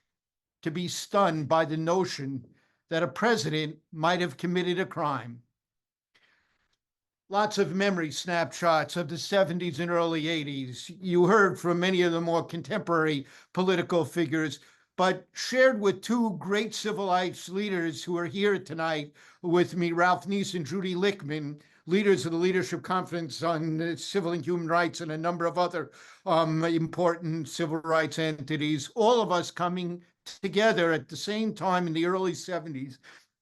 to be stunned by the notion that a president might have committed a crime. Lots of memory snapshots of the 70s and early 80s. You heard from many of the more contemporary political figures, but shared with 2 great civil rights leaders who are here tonight with me, Ralph Neese and Judy Lichtman, leaders of the Leadership Conference on Civil and Human Rights and a number of other important civil rights entities, all of us coming together at the same time in the early 70s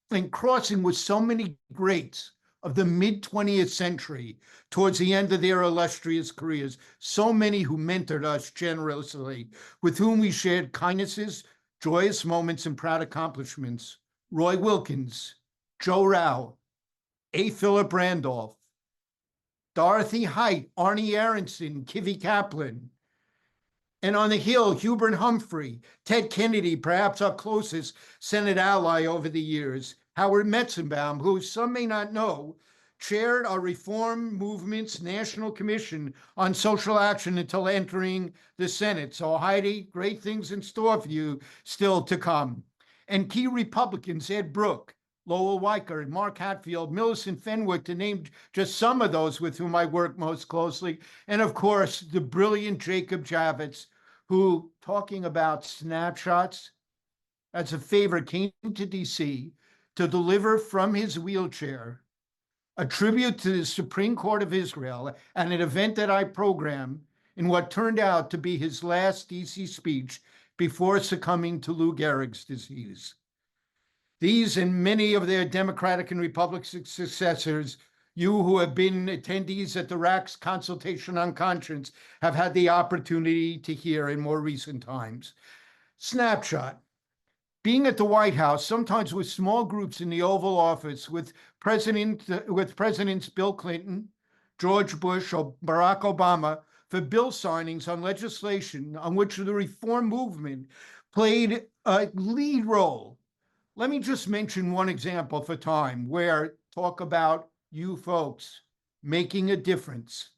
and crossing with so many greats of the mid-20th century towards the end of their illustrious careers, so many who mentored us generously, with whom we shared kindnesses, joyous moments, and proud accomplishments. Roy Wilkins, Joe Rao, A. Philip Randolph, Dorothy Height, Arnie Aronson, Kivy Kaplan, and on the Hill, Hubert Humphrey, Ted Kennedy, perhaps our closest Senate ally over the years, Howard Metzenbaum, who some may not know, chaired our Reform Movement's National Commission on Social Action until entering the Senate. So Heidi, great things in store for you still to come. And key Republicans, Ed Brooke, Lowell Weicker, Mark Hatfield, Millicent Fenwick, to name just some of those with whom I work most closely. And of course, the brilliant Jacob Javits, who, talking about snapshots, as a favor came to DC to deliver from his wheelchair a tribute to the Supreme Court of Israel at an event that I programmed in what turned out to be his last DC speech before succumbing to Lou Gehrig's disease. These and many of their Democratic and Republican successors, you who have been attendees at the RAC's consultation on conscience, have had the opportunity to hear in more recent times. Snapshot. Being at the White House, sometimes with small groups in the Oval Office, with Presidents Bill Clinton, George Bush, or Barack Obama, for bill signings on legislation on which the reform movement played a lead role. Let me just mention one example for time where talk about you folks making a difference.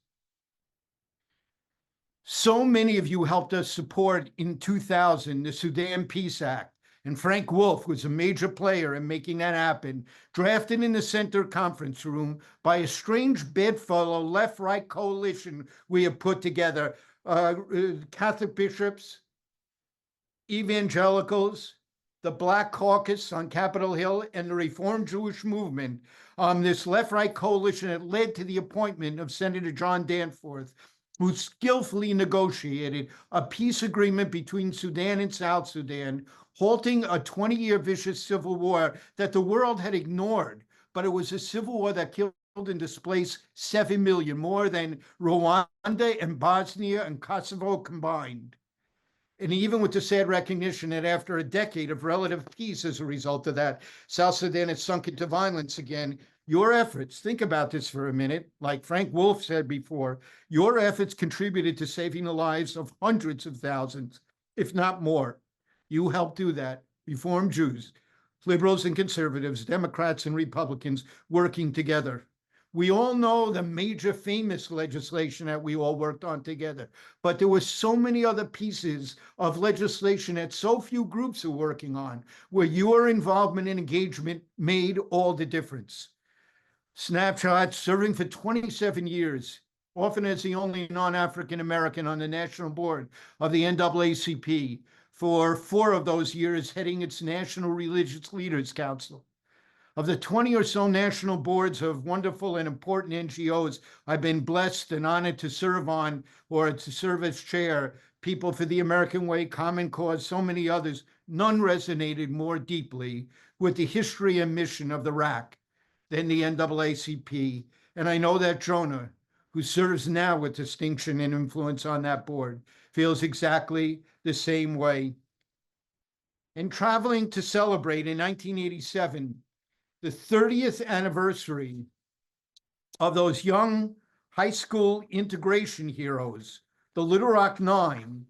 So many of you helped us support in 2000 the Sudan Peace Act, and Frank Wolf was a major player in making that happen, drafted in the center conference room by a strange bedfellow left-right coalition we have put together, Catholic bishops, evangelicals, the Black Caucus on Capitol Hill, and the Reformed Jewish Movement, this left-right coalition that led to the appointment of Senator John Danforth, who skillfully negotiated a peace agreement between Sudan and South Sudan, halting a 20-year vicious civil war that the world had ignored. But it was a civil war that killed and displaced 7 million, more than Rwanda and Bosnia and Kosovo combined. And even with the sad recognition that after a decade of relative peace as a result of that, South Sudan has sunk into violence again. Your efforts, think about this for a minute, like Frank Wolf said before, your efforts contributed to saving the lives of hundreds of thousands, if not more. You helped do that. Reformed Jews, liberals and conservatives, Democrats and Republicans working together. We all know the major famous legislation that we all worked on together, but there were so many other pieces of legislation that so few groups are working on, where your involvement and engagement made all the difference. Snapshot, serving for 27 years, often as the only non-African American on the national board of the NAACP, for 4 of those years heading its National Religious Leaders Council. Of the 20 or so national boards of wonderful and important NGOs I've been blessed and honored to serve on, or to serve as chair, People for the American Way, Common Cause, so many others, none resonated more deeply with the history and mission of the RAC than the NAACP. And I know that Jonah, who serves now with distinction and influence on that board, feels exactly the same way. And traveling to celebrate in 1987, the 30th anniversary of those young high school integration heroes, the Little Rock Nine,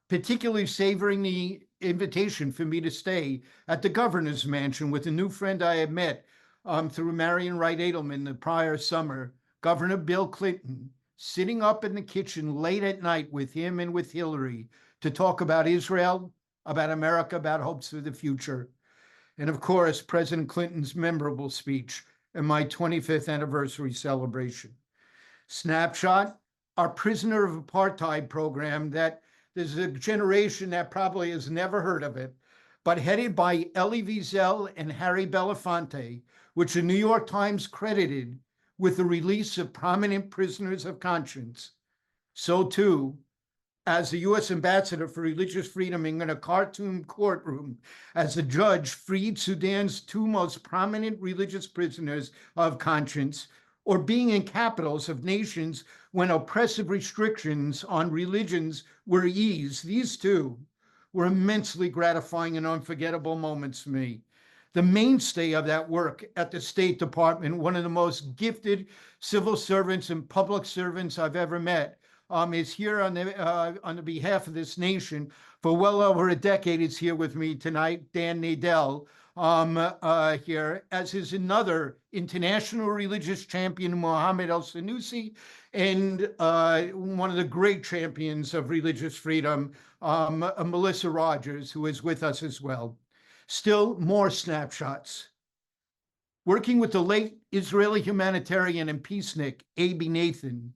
particularly savoring the invitation for me to stay at the governor's mansion with a new friend I had met through Marion Wright Edelman the prior summer, Governor Bill Clinton, sitting up in the kitchen late at night with him and with Hillary to talk about Israel, about America, about hopes for the future. And of course, President Clinton's memorable speech and my 25th anniversary celebration. Snapshot, our prisoner of apartheid program that there's a generation that probably has never heard of it, but headed by Elie Wiesel and Harry Belafonte, which the New York Times credited with the release of prominent prisoners of conscience. So too, as the U.S. ambassador for religious freedom in a Khartoum courtroom, as the judge freed Sudan's 2 most prominent religious prisoners of conscience, or being in capitals of nations when oppressive restrictions on religions were eased, these two were immensely gratifying and unforgettable moments for me. The mainstay of that work at the State Department, one of the most gifted civil servants and public servants I've ever met, is here on the behalf of this nation for well over a decade. Is here with me tonight, Dan Nadel, here, as is another international religious champion, Mohammed El-Sanusi, and one of the great champions of religious freedom, Melissa Rogers, who is with us as well. Still more snapshots. Working with the late Israeli humanitarian and peacenik, Abi Nathan,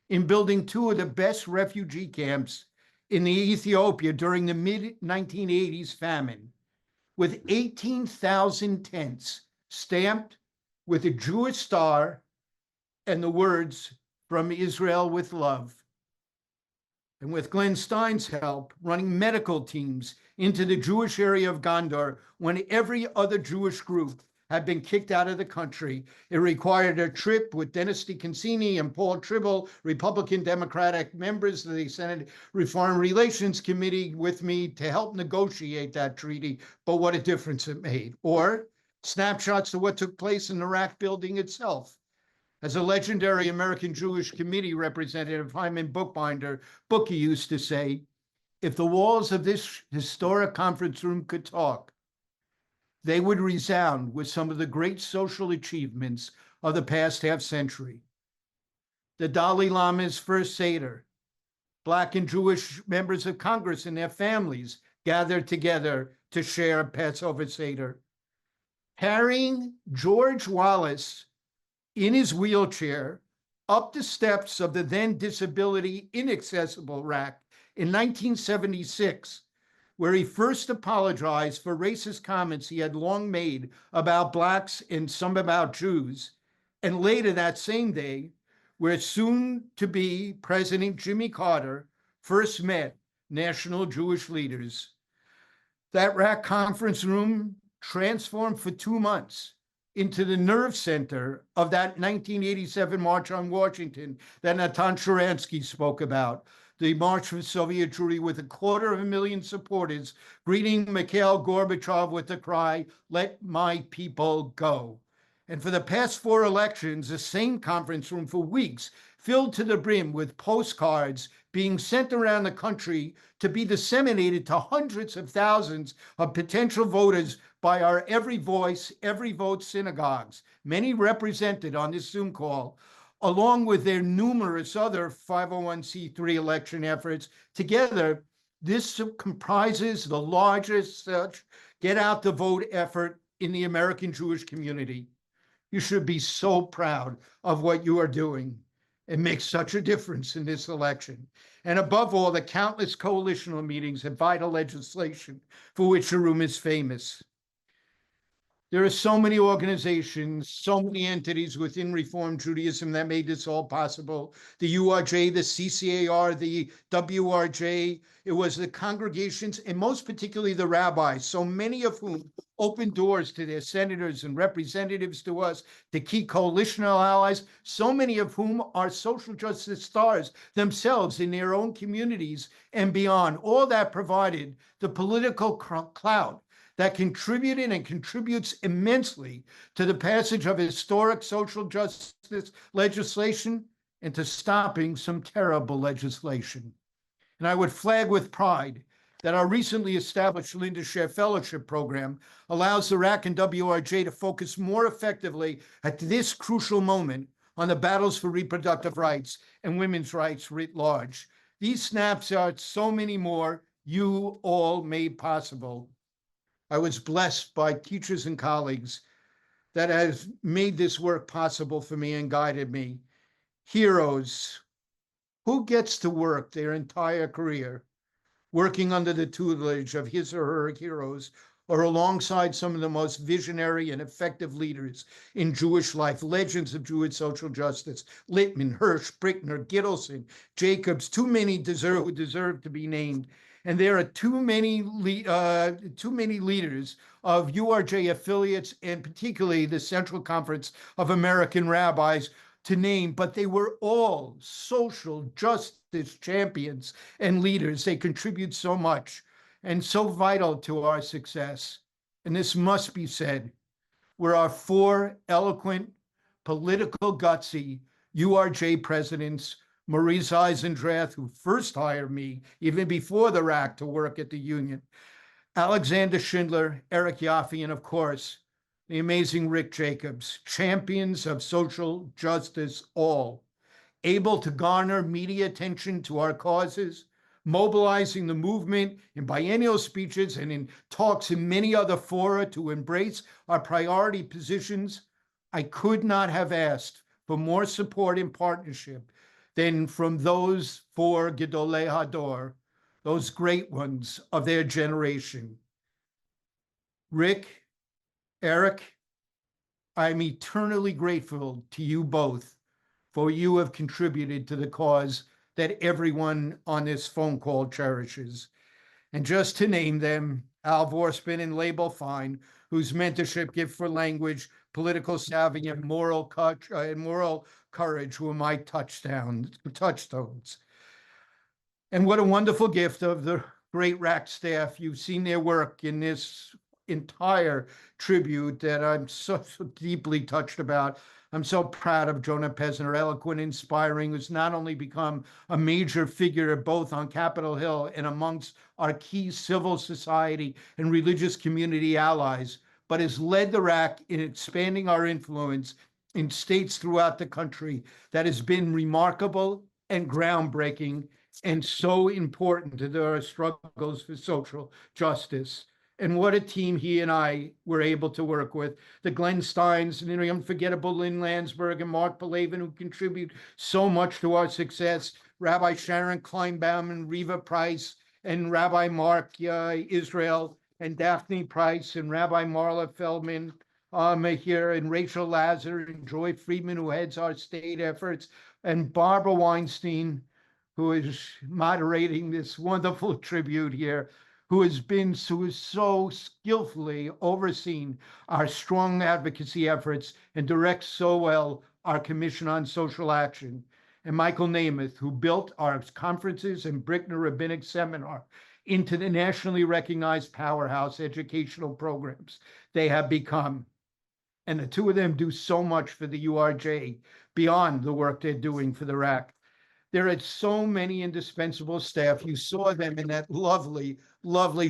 in building 2 of the best refugee camps in Ethiopia during the mid-1980s famine, with 18,000 tents stamped with a Jewish star and the words, "From Israel with love." And with Glenn Stein's help, running medical teams into the Jewish area of Gondar when every other Jewish group had been kicked out of the country. It required a trip with Dennis DeConcini and Paul Tribble, Republican Democratic members of the Senate Foreign Relations Committee, with me to help negotiate that treaty. But what a difference it made. Or snapshots of what took place in the RAC building itself. As a legendary American Jewish Committee representative, Hyman Bookbinder, Bookie used to say, if the walls of this historic conference room could talk, they would resound with some of the great social achievements of the past half century. The Dalai Lama's first Seder, Black and Jewish members of Congress and their families gathered together to share Passover Seder. Carrying George Wallace in his wheelchair up the steps of the then disability inaccessible RAC in 1976 where he first apologized for racist comments he had long made about blacks and some about Jews, and later that same day, where soon-to-be President Jimmy Carter first met national Jewish leaders. That RAC conference room transformed for 2 months into the nerve center of that 1987 March on Washington that Natan Sharansky spoke about, the March for Soviet Jewry, with 250,000 supporters greeting Mikhail Gorbachev with the cry, "Let my people go." And for the past 4 elections, the same conference room for weeks filled to the brim with postcards being sent around the country to be disseminated to hundreds of thousands of potential voters by our Every Voice, Every Vote synagogues, many represented on this Zoom call, along with their numerous other 501c3 election efforts. Together, this comprises the largest such get out the vote effort in the American Jewish community. You should be so proud of what you are doing. It makes such a difference in this election. And above all, the countless coalitional meetings and vital legislation for which the room is famous. There are so many organizations, so many entities within Reform Judaism that made this all possible. The URJ, the CCAR, the WRJ, it was the congregations, and most particularly the rabbis, so many of whom opened doors to their senators and representatives to us, to key coalitional allies, so many of whom are social justice stars themselves in their own communities and beyond. All that provided the political clout that contributed and contributes immensely to the passage of historic social justice legislation and to stopping some terrible legislation. And I would flag with pride that our recently established Linda Share Fellowship Program allows the RAC and WRJ to focus more effectively at this crucial moment on the battles for reproductive rights and women's rights writ large. These snapshots, so many more, you all made possible. I was blessed by teachers and colleagues that have made this work possible for me and guided me. Heroes. Who gets to work their entire career working under the tutelage of his or her heroes or alongside some of the most visionary and effective leaders in Jewish life, legends of Jewish social justice, Littman, Hirsch, Brickner, Gittleson, Jacobs, too many who deserve to be named. And there are too many leaders of URJ affiliates and particularly the Central Conference of American Rabbis to name, but they were all social justice champions and leaders. They contribute so much and so vital to our success. And this must be said, were our 4 eloquent, political, gutsy URJ presidents, Maurice Eisendrath, who first hired me, even before the RAC, to work at the union, Alexander Schindler, Eric Yaffe, and of course, the amazing Rick Jacobs, champions of social justice, all able to garner media attention to our causes, mobilizing the movement in biennial speeches and in talks in many other fora to embrace our priority positions. I could not have asked for more support and partnership than from those 4 Gedolei Hador, those great ones of their generation. Rick, Eric, I'm eternally grateful to you both, for you have contributed to the cause that everyone on this phone call cherishes. And just to name them, Al Vorspan and Label Fine, whose mentorship, gift for language, political savvy, and moral courage were my touchstones. And what a wonderful gift of the great RAC staff. You've seen their work in this entire tribute that I'm so deeply touched about. I'm so proud of Jonah Pesner, eloquent, inspiring, who's not only become a major figure both on Capitol Hill and amongst our key civil society and religious community allies, but has led the RAC in expanding our influence in states throughout the country that has been remarkable and groundbreaking and so important to our struggles for social justice. And what a team he and I were able to work with. The Glenn Steins and the unforgettable Lynn Landsberg and Mark Palavin, who contribute so much to our success. Rabbi Sharon Kleinbaum and Reva Price and Rabbi Mark Israel, and Daphne Price, and Rabbi Marla Feldman here, and Rachel Lazar, and Joy Friedman, who heads our state efforts, and Barbara Weinstein, who is moderating this wonderful tribute here, who is so skillfully overseen our strong advocacy efforts and directs so well our Commission on Social Action, and Michael Namath, who built our conferences and Brickner Rabbinic Seminar into the nationally recognized powerhouse educational programs they have become. And the two of them do so much for the URJ beyond the work they're doing for the RAC. There are so many indispensable staff. You saw them in that lovely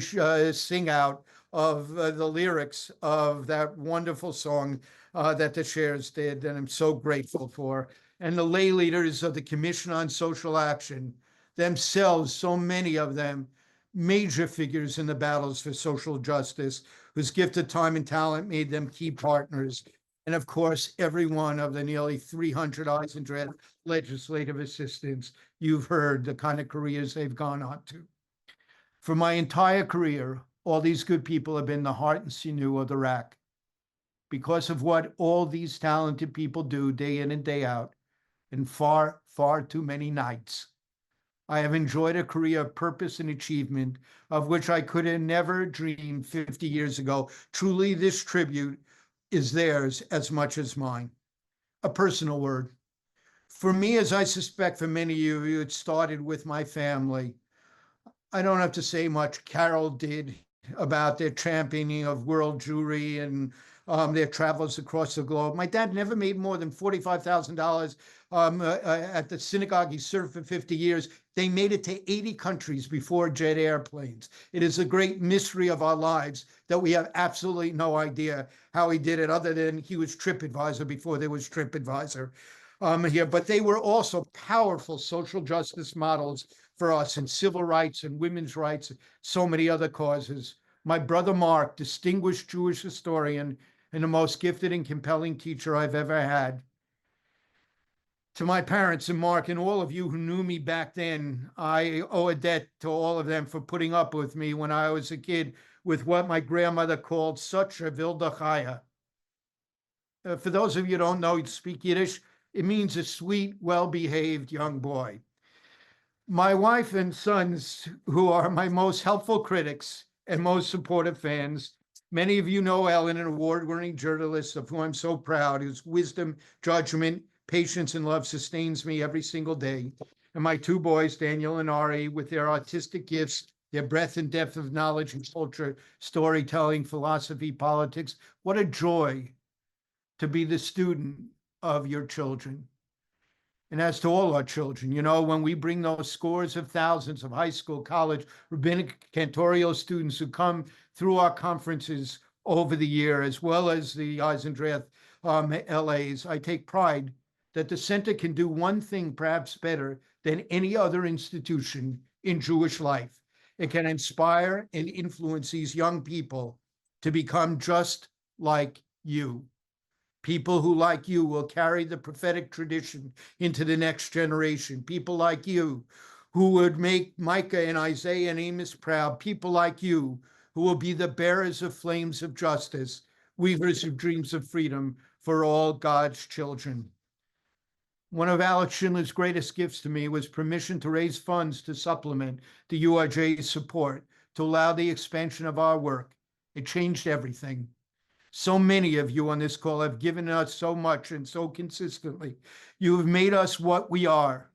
sing out of the lyrics of that wonderful song that the chairs did, and I'm so grateful for. And the lay leaders of the Commission on Social Action, themselves, so many of them, major figures in the battles for social justice, whose gift of time and talent made them key partners. And of course, every one of the nearly 300 Eisendrath legislative assistants, you've heard the kind of careers they've gone on to. For my entire career, all these good people have been the heart and sinew of the RAC. Because of what all these talented people do day in and day out, and far, far too many nights, I have enjoyed a career of purpose and achievement of which I could have never dreamed 50 years ago. Truly, this tribute is theirs as much as mine. A personal word. For me, as I suspect for many of you, it started with my family. I don't have to say much. Carol did about their championing of world Jewry and their travels across the globe. My dad never made more than $45,000 at the synagogue he served for 50 years. They made it to 80 countries before jet airplanes. It is a great mystery of our lives that we have absolutely no idea how he did it, other than he was TripAdvisor before there was TripAdvisor here. But they were also powerful social justice models for us in civil rights and women's rights, and so many other causes. My brother Mark, distinguished Jewish historian and the most gifted and compelling teacher I've ever had. To my parents and Mark and all of you who knew me back then, I owe a debt to all of them for putting up with me when I was a kid with what my grandmother called such a wilde chaya. For those of you who don't know, you speak Yiddish, it means a sweet, well-behaved young boy. My wife and sons, who are my most helpful critics and most supportive fans. Many of you know Ellen, an award-winning journalist of whom I'm so proud, whose wisdom, judgment, patience, and love sustains me every single day. And my two boys, Daniel and Ari, with their artistic gifts, their breadth and depth of knowledge and culture, storytelling, philosophy, politics. What a joy to be the student of your children. And as to all our children, you know, when we bring those scores of thousands of high school, college, rabbinic, cantorial students who come through our conferences over the year, as well as the Eisendrath LAs, I take pride that the center can do one thing perhaps better than any other institution in Jewish life. It can inspire and influence these young people to become just like you. People who, like you, will carry the prophetic tradition into the next generation. People like you who would make Micah and Isaiah and Amos proud. People like you who will be the bearers of flames of justice, weavers of dreams of freedom for all God's children. One of Alex Schindler's greatest gifts to me was permission to raise funds to supplement the URJ's support, to allow the expansion of our work. It changed everything. So many of you on this call have given us so much and so consistently. You have made us what we are.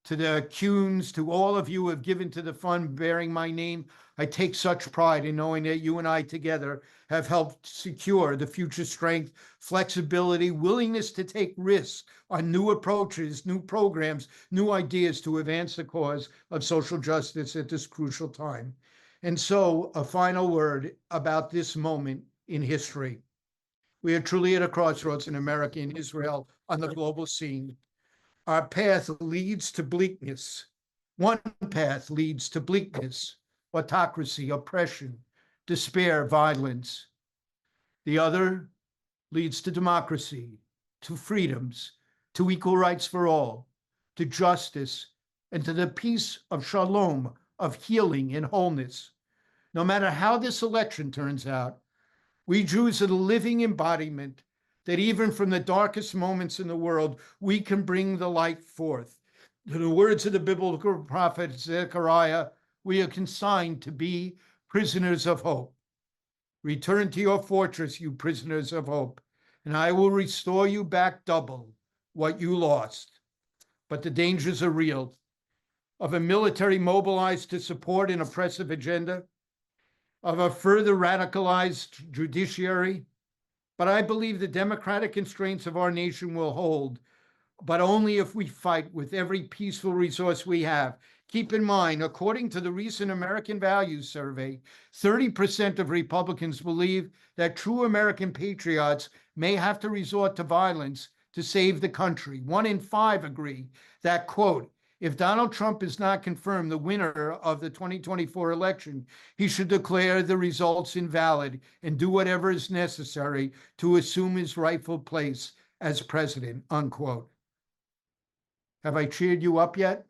To the Kuhns, to all of you who have given to the fund bearing my name, I take such pride in knowing that you and I together have helped secure the future strength, flexibility, willingness to take risks on new approaches, new programs, new ideas to advance the cause of social justice at this crucial time. And so, a final word about this moment in history. We are truly at a crossroads in America and Israel on the global scene. Our path leads to bleakness. One path leads to bleakness, autocracy, oppression, despair, violence. The other leads to democracy, to freedoms, to equal rights for all, to justice, and to the peace of shalom, of healing and wholeness. No matter how this election turns out, we Jews are the living embodiment that even from the darkest moments in the world, we can bring the light forth. To the words of the biblical prophet Zechariah, we are consigned to be prisoners of hope. Return to your fortress, you prisoners of hope, and I will restore you back double what you lost. But the dangers are real. Of a military mobilized to support an oppressive agenda, of a further radicalized judiciary. But I believe the democratic constraints of our nation will hold, but only if we fight with every peaceful resource we have. Keep in mind, according to the recent American Values Survey, 30% of Republicans believe that true American patriots may have to resort to violence to save the country. 1 in 5 agree that, quote, if Donald Trump is not confirmed the winner of the 2024 election, he should declare the results invalid and do whatever is necessary to assume his rightful place as president, unquote. Have I cheered you up yet?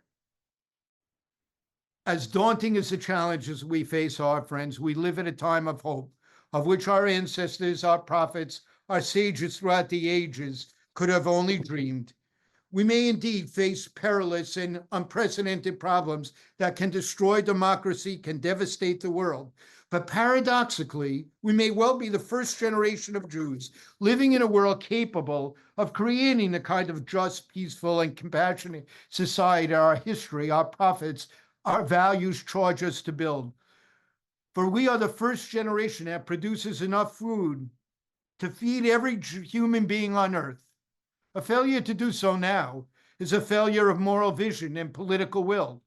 As daunting as the challenges we face are, friends, we live at a time of hope, of which our ancestors, our prophets, our sages throughout the ages could have only dreamed. We may indeed face perilous and unprecedented problems that can destroy democracy, can devastate the world. But paradoxically, we may well be the first generation of Jews living in a world capable of creating the kind of just, peaceful, and compassionate society our history, our prophets, our values charge us to build. For we are the first generation that produces enough food to feed every human being on earth. A failure to do so now is a failure of moral vision and political will.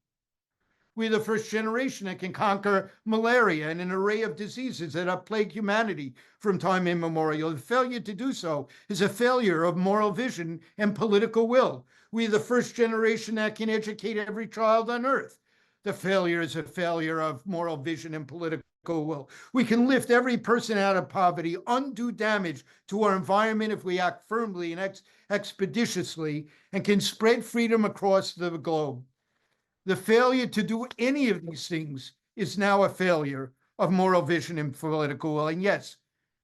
We're the first generation that can conquer malaria and an array of diseases that have plagued humanity from time immemorial. The failure to do so is a failure of moral vision and political will. We're the first generation that can educate every child on earth. The failure is a failure of moral vision and political will. We can lift every person out of poverty, undo damage to our environment if we act firmly and expeditiously, and can spread freedom across the globe. The failure to do any of these things is now a failure of moral vision and political will. And yes,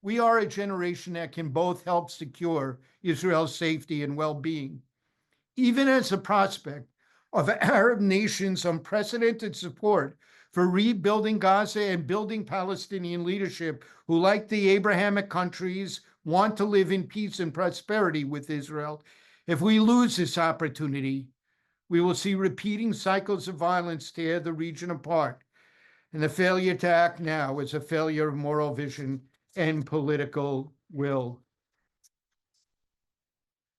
we are a generation that can both help secure Israel's safety and well-being. Even as a prospect of Arab nations' unprecedented support for rebuilding Gaza and building Palestinian leadership who, like the Abrahamic countries, want to live in peace and prosperity with Israel. If we lose this opportunity, we will see repeating cycles of violence tear the region apart. And the failure to act now is a failure of moral vision and political will.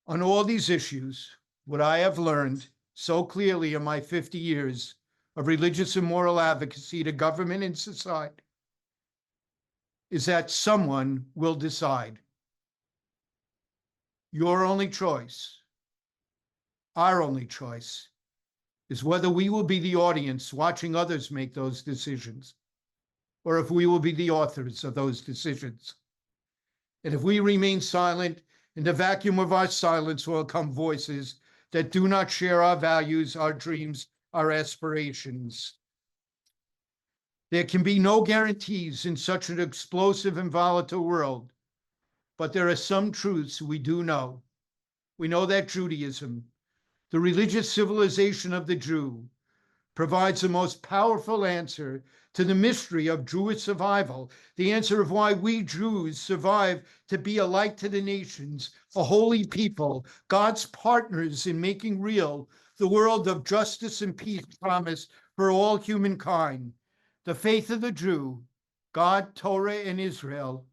On all these issues, what I have learned so clearly in my 50 years of religious and moral advocacy to government and society is that someone will decide. Your only choice, our only choice, is whether we will be the audience watching others make those decisions, or if we will be the authors of those decisions. And if we remain silent, in the vacuum of our silence will come voices that do not share our values, our dreams, our aspirations. There can be no guarantees in such an explosive and volatile world, but there are some truths we do know. We know that Judaism, the religious civilization of the Jew, provides the most powerful answer to the mystery of Jewish survival, the answer of why we Jews survive to be a light to the nations, a holy people, God's partners in making real the world of justice and peace promised for all humankind. The faith of the Jew, God, Torah, and Israel,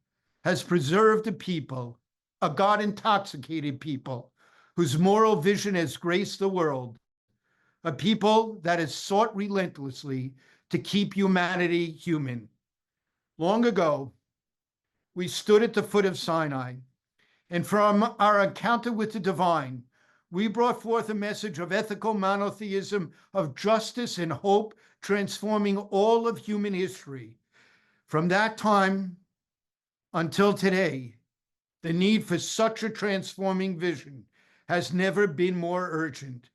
has preserved a people, a God-intoxicated people, whose moral vision has graced the world, a people that has sought relentlessly to keep humanity human. Long ago, we stood at the foot of Sinai, and from our encounter with the divine, we brought forth a message of ethical monotheism, of justice and hope, transforming all of human history. From that time until today, the need for such a transforming vision has never been more urgent.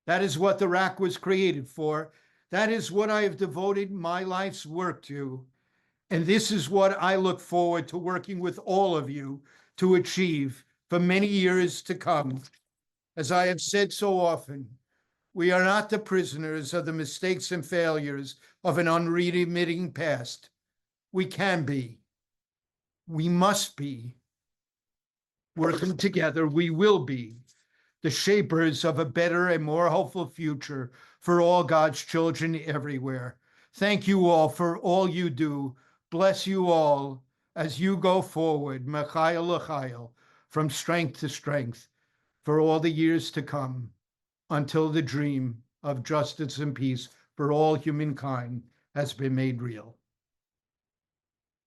That is what the RAC was created for. That is what I have devoted my life's work to, and this is what I look forward to working with all of you to achieve for many years to come. As I have said so often, we are not the prisoners of the mistakes and failures of an unremitting past. We can be. We must be. Working together, we will be the shapers of a better and more hopeful future for all God's children everywhere. Thank you all for all you do. Bless you all as you go forward, Mechayel L'Chayel, from strength to strength, for all the years to come, until the dream of justice and peace for all humankind has been made real.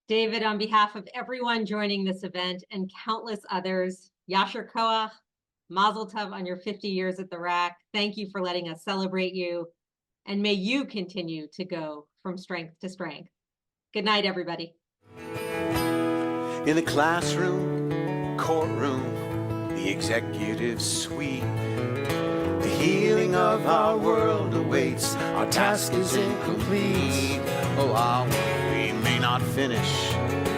David, on behalf of everyone joining this event and countless others, Yasher Koach, Mazel Tov on your 50 years at the RAC. Thank you for letting us celebrate you, and may you continue to go from strength to strength. Good night, everybody. In the classroom, courtroom, the executive suite, the healing of our world awaits. Our task is incomplete. Oh, we may not finish,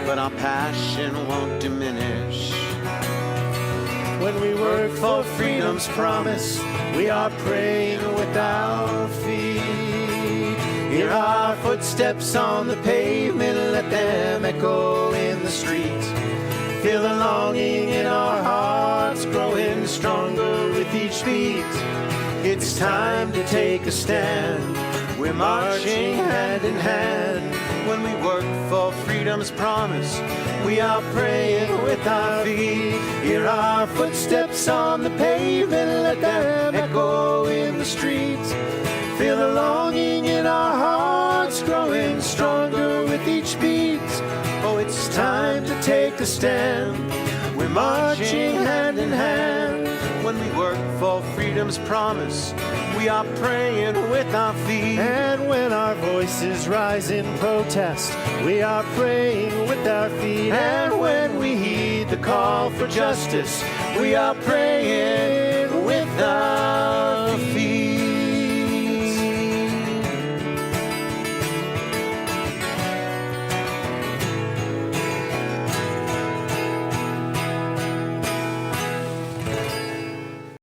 but our passion won't diminish. When we work for freedom's promise, we are praying with our feet. Hear our footsteps on the pavement, let them echo in the streets. Feel the longing in our hearts growing stronger with each beat. It's time to take a stand. We're marching hand in hand. When we work for freedom's promise, we are praying with our feet. Hear our footsteps on the pavement, let them echo in the streets. Feel the longing in our hearts growing stronger with each beat. Oh, it's time to take a stand. We're marching hand in hand. When we work for freedom's promise, we are praying with our feet. And when our voices rise in protest, we are praying with our feet. And when we heed the call for justice, we are praying with our